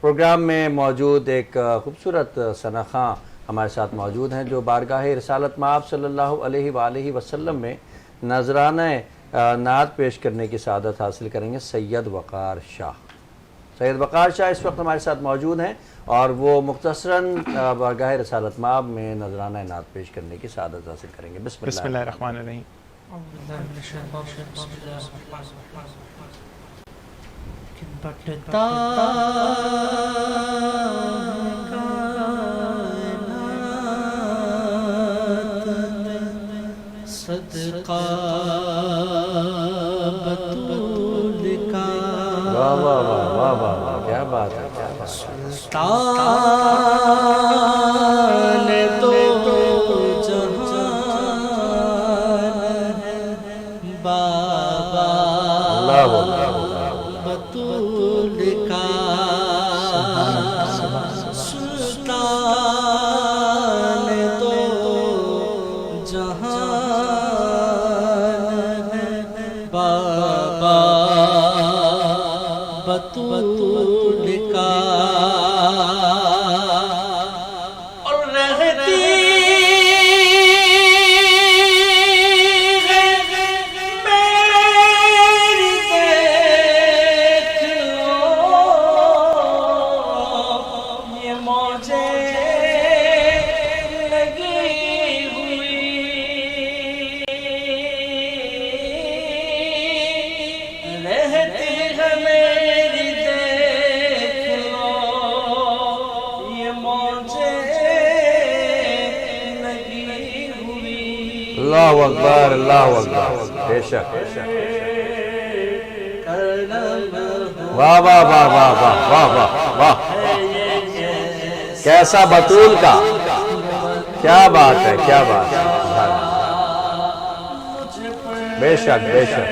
پروگرام میں موجود ایک خوبصورت ثنا خواں ہمارے ساتھ موجود ہیں جو بارگاہ رسالت مآب صلی اللہ علیہ وآلہ وسلم میں نذرانہ نعت پیش کرنے کی سعادت حاصل کریں گے۔ سید وقار شاہ، سید وقار شاہ اس وقت ہمارے ساتھ موجود ہیں اور وہ مختصراً بارگاہ رسالت مآب میں نذرانہ نعت پیش کرنے کی سعادت حاصل کریں گے۔ بسم اللہ الرحمن الرحیم۔ بٹتا صدقہ بطول کا، واہ واہ واہ واہ واہ، کیا بات ہے، کیا بات ہے۔ سلطان دو جہان بابا بطول کا، سلطان دو جہان بابا بطول کا، اور رہتی ہے میری دیکھ لو یہ موجیں لگی ہوئی، رہتی ہے میری دیکھ لو یہ موجیں لگی ہوئی۔ اللہ اکبر، اللہ اکبر، بے شک، بے شک۔ واہ واہ واہ واہ واہ واہ واہ واہ، کیسا بطول کا، کیا بات ہے، کیا بات ہے، بے شک، بے شک۔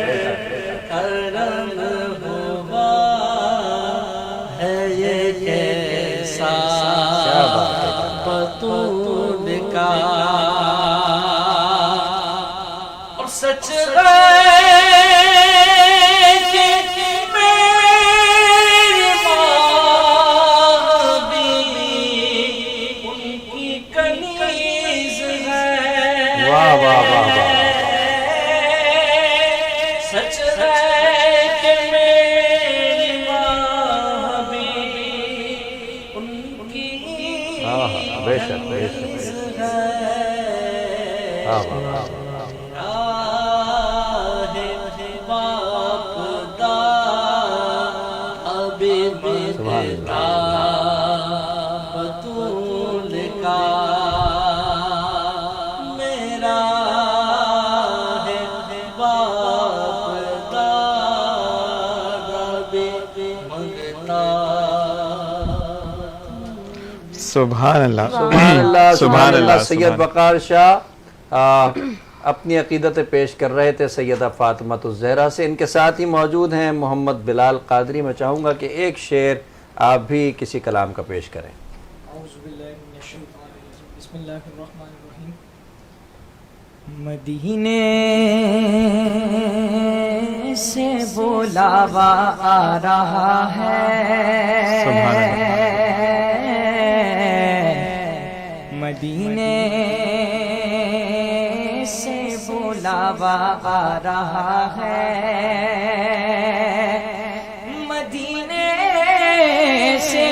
ہے یہ کیسا بطول کا، اور سچ ہے کہ میری ماں بھی ان کی کنیز ہے۔ واہ واہ واہ واہ، سچ ہے کہ میری ماں بھی ان کی ہاں ہاں، بے شک، بے شک، ہاں ہاں ہاں۔ سبحان اللہ۔ بطول کا میرا ہے باپ دادا بھی منگتا۔ سبحان اللہ، سبحان اللہ، سبحان اللہ۔ سید وقار شاہ اپنی عقیدت پیش کر رہے تھے سیدہ فاطمہ الزہرا سے۔ ان کے ساتھ ہی موجود ہیں محمد بلال قادری۔ میں چاہوں گا کہ ایک شعر آپ بھی کسی کلام کا پیش کریں۔ اعوذ باللہ من الشیطان الرجیم، بسم اللہ الرحمن الرحیم۔ مدینے سے بلاوا آ رہا ہے، مدینے سے بلاوا آ رہا ہے، مدینے سے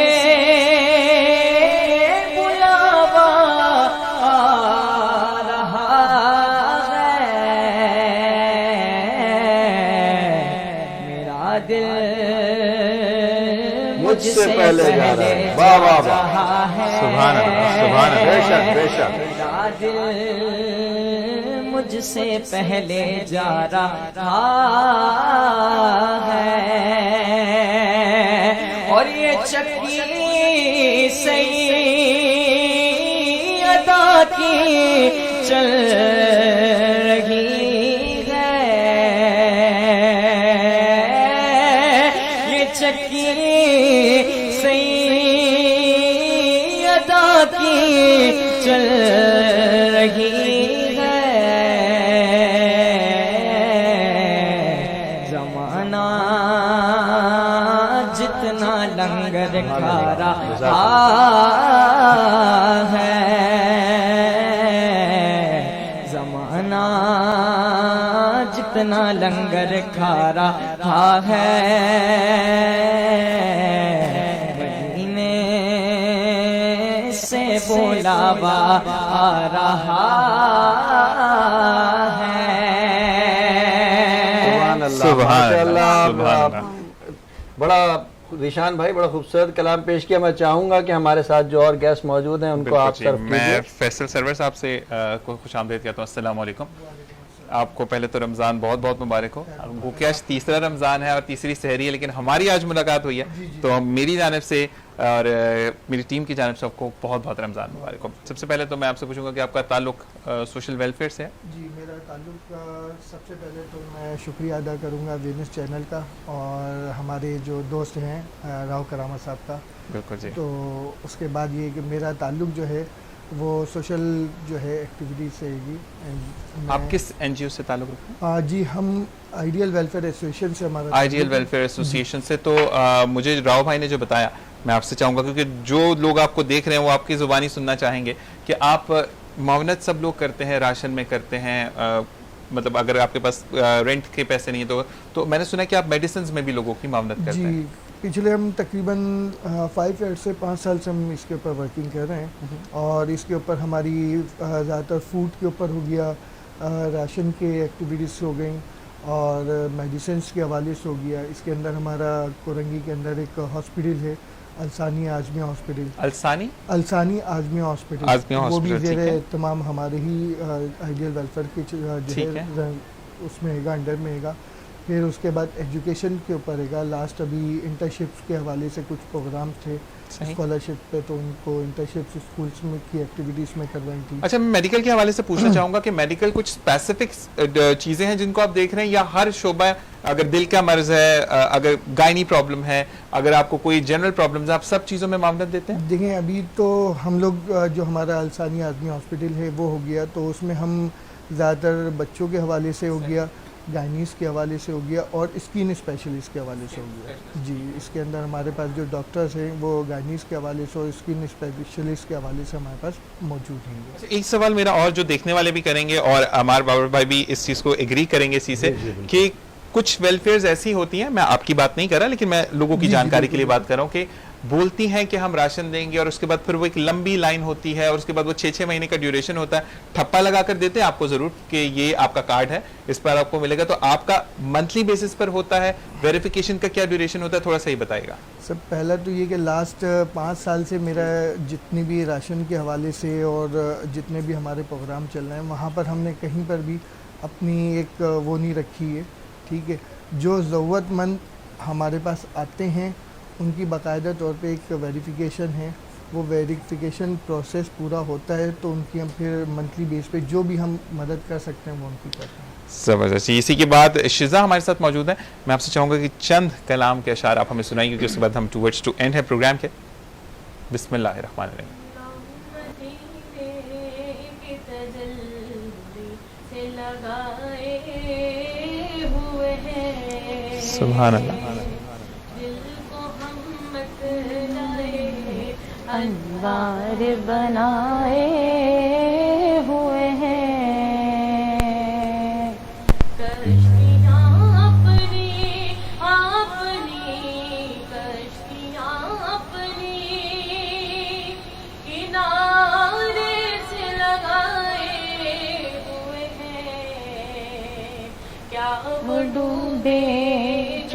بلاوا آ رہا ہے، میرا دل مجھ مجھ سے پہلے جا رہا ہے. واہ واہ واہ, سبحان اللہ سبحان اللہ. بے شک بے شک. میرا دل مجھ سے پہلے جا رہا ہے اور یہ چکی سیدہ کی چل رہی ہے, یہ چکی سیدہ کی چل رہی ہے. زمانہ جتنا لنگر کھا رہا ہے, زمانہ جتنا لنگر کھا رہا ہے, مدینے سے بلاوا آ رہا ہے. سبحان اللہ. بڑا ذیشان بھائی بڑا خوبصورت کلام پیش کیا. میں چاہوں گا کہ ہمارے ساتھ جو اور گیسٹ موجود ہیں ان کو آپ طرف میں فیصل سرور صاحب سے خوش آمدید کہتا ہوں. السلام علیکم. آپ کو پہلے تو رمضان بہت بہت مبارک ہو. وہ کہ آج تیسرا رمضان ہے اور تیسری سحری ہے, لیکن ہماری آج ملاقات ہوئی ہے تو میری جانب سے اور میری ٹیم کی جانب سے آپ کو بہت بہت رمضان مبارک ہو. سب سے پہلے تو میں آپ سے پوچھوں گا کہ آپ کا تعلق سوشل ویلفیئر سے ہے؟ جی میرا تعلق سب سے پہلے تو میں شکریہ ادا کروں گا وینس چینل کا اور ہمارے جو دوست ہیں راؤ کرامت صاحب کا. بالکل جی. تو اس کے بعد یہ کہ میرا تعلق جو ہے وہ سوشل جو ہے ایکٹیویٹیز سے ہے. آپ کس این جی او سے تعلق رکھتے ہیں؟ جی ہم آئیڈیل ویلفیئر ایسوسیشن سے ہمارا آئیڈیل ویلفیئر ایسوسیشن سے. تو مجھے راؤ بھائی نے جو بتایا میں آپ سے چاہوں گا, کیونکہ جو لوگ آپ کو دیکھ رہے ہیں وہ آپ کی زبانی سننا چاہیں گے کہ آپ معاونت سب لوگ کرتے ہیں, راشن میں کرتے ہیں, مطلب اگر آپ کے پاس رینٹ کے پیسے نہیں ہیں تو میں نے سنا کہ آپ میڈیسنز میں بھی لوگوں کی معاونت کرتے ہیں. جی پچھلے ہم تقریباً 5 ایئر سے 5 سال سے ہم اس کے اوپر ورکنگ کر رہے ہیں اور اس کے اوپر ہماری زیادہ تر فوڈ کے اوپر ہو گیا, راشن کے ایکٹیویٹیز ہو گئیں اور میڈیسنس کے حوالے سے ہو گیا. اس کے اندر ہمارا کورنگی کے اندر ایک ہاسپٹل ہے السانی آزمیہ ہاسپٹل. السانی آزمیہ ہاسپٹل, وہ بھی زیر تمام ہمارے ہی آئیڈیل ویلفیئر کے جو ہے اس میں ہے گا, انڈر میں ہے گا. پھر اس کے بعد ایجوکیشن کے اوپر ہے گا. لاسٹ ابھی انٹرنشپس کے حوالے سے کچھ پروگرامز تھے اسکالرشپ پہ, تو ان کو انٹرنشپس اسکولس میں کی ایکٹیویٹیز میں کروائی تھی. اچھا میں میڈیکل کے حوالے سے پوچھنا چاہوں گا کہ میڈیکل کچھ اسپیسیفک چیزیں ہیں جن کو آپ دیکھ رہے ہیں, یا ہر شعبہ, اگر دل کا مرض ہے, اگر گائنی پرابلم ہے, اگر آپ کو کوئی جنرل پرابلمز ہے, آپ سب چیزوں میں معاونت دیتے ہیں؟ دیکھیں ابھی تو ہم لوگ جو ہمارا السانی آزمی ہاسپٹل ہے وہ ہو گیا, تو اس میں ہم زیادہ تر بچوں کے حوالے سے ہو گیا, گائنیز کے حوالے سے ہو گیا اور اسکن اسپیشلسٹ کے حوالے سے ہو گیا. جی اس کے اندر ہمارے پاس جو ڈاکٹرز ہیں وہ گائنیز کے حوالے سے اور اسکن اسپیشلسٹ کے حوالے سے ہمارے پاس موجود ہیں. ایک سوال میرا اور جو دیکھنے والے بھی کریں گے اور ہمارے بابر بھائی بھی اس چیز کو ایگری کریں گے اسی سے, کہ کچھ ویلفیئرز ایسی ہوتی ہیں, میں آپ کی بات نہیں کر رہا لیکن میں لوگوں کی جانکاری کے لیے بات کر رہا ہوں, کہ بولتی ہیں کہ ہم راشن دیں گے اور اس کے بعد پھر وہ ایک لمبی لائن ہوتی ہے اور اس کے بعد وہ 6 مہینے کا ڈیوریشن ہوتا ہے, ٹھپا لگا کر دیتے ہیں آپ کو ضرور کہ یہ آپ کا کارڈ ہے, اس پر آپ کو ملے گا. تو آپ کا منتھلی بیسس پر ہوتا ہے, ویریفیکیشن کا کیا ڈیوریشن ہوتا ہے, تھوڑا سا ہی بتائے گا. سب پہلا تو یہ کہ لاسٹ 5 سال سے میرا جتنی بھی راشن کے حوالے سے اور جتنے بھی ہمارے پروگرام چل رہے ہیں وہاں پر ہم نے کہیں پر بھی اپنی ایک وہ نہیں رکھی ہے. ٹھیک ہے, جو ضرورت مند ہمارے پاس آتے ہیں ان کی باقاعدہ طور پہ ایک ویریفیکیشن ہے, وہ ویریفیکیشن پروسیس پورا ہوتا ہے تو ان کی ہم پھر منتھلی بیس پہ جو بھی ہم مدد کر سکتے ہیں وہ ان کی کرتے ہیں. زبردست. اسی کے بعد شزا ہمارے ساتھ موجود ہیں. میں آپ سے چاہوں گا کہ چند کلام کے اشعار آپ ہمیں سنائیں, کیونکہ اس کے بعد ہم ٹوورڈز ٹو اینڈ ہے پروگرام کے. بسم اللہ الرحمن الرحیم. سبحان اللہ. انوار بنائے ہوئے ہیں, کشتیاں اپنی کشتیاں اپنی کنارے سے لگائے ہوئے ہیں, کیا وہ ڈوبے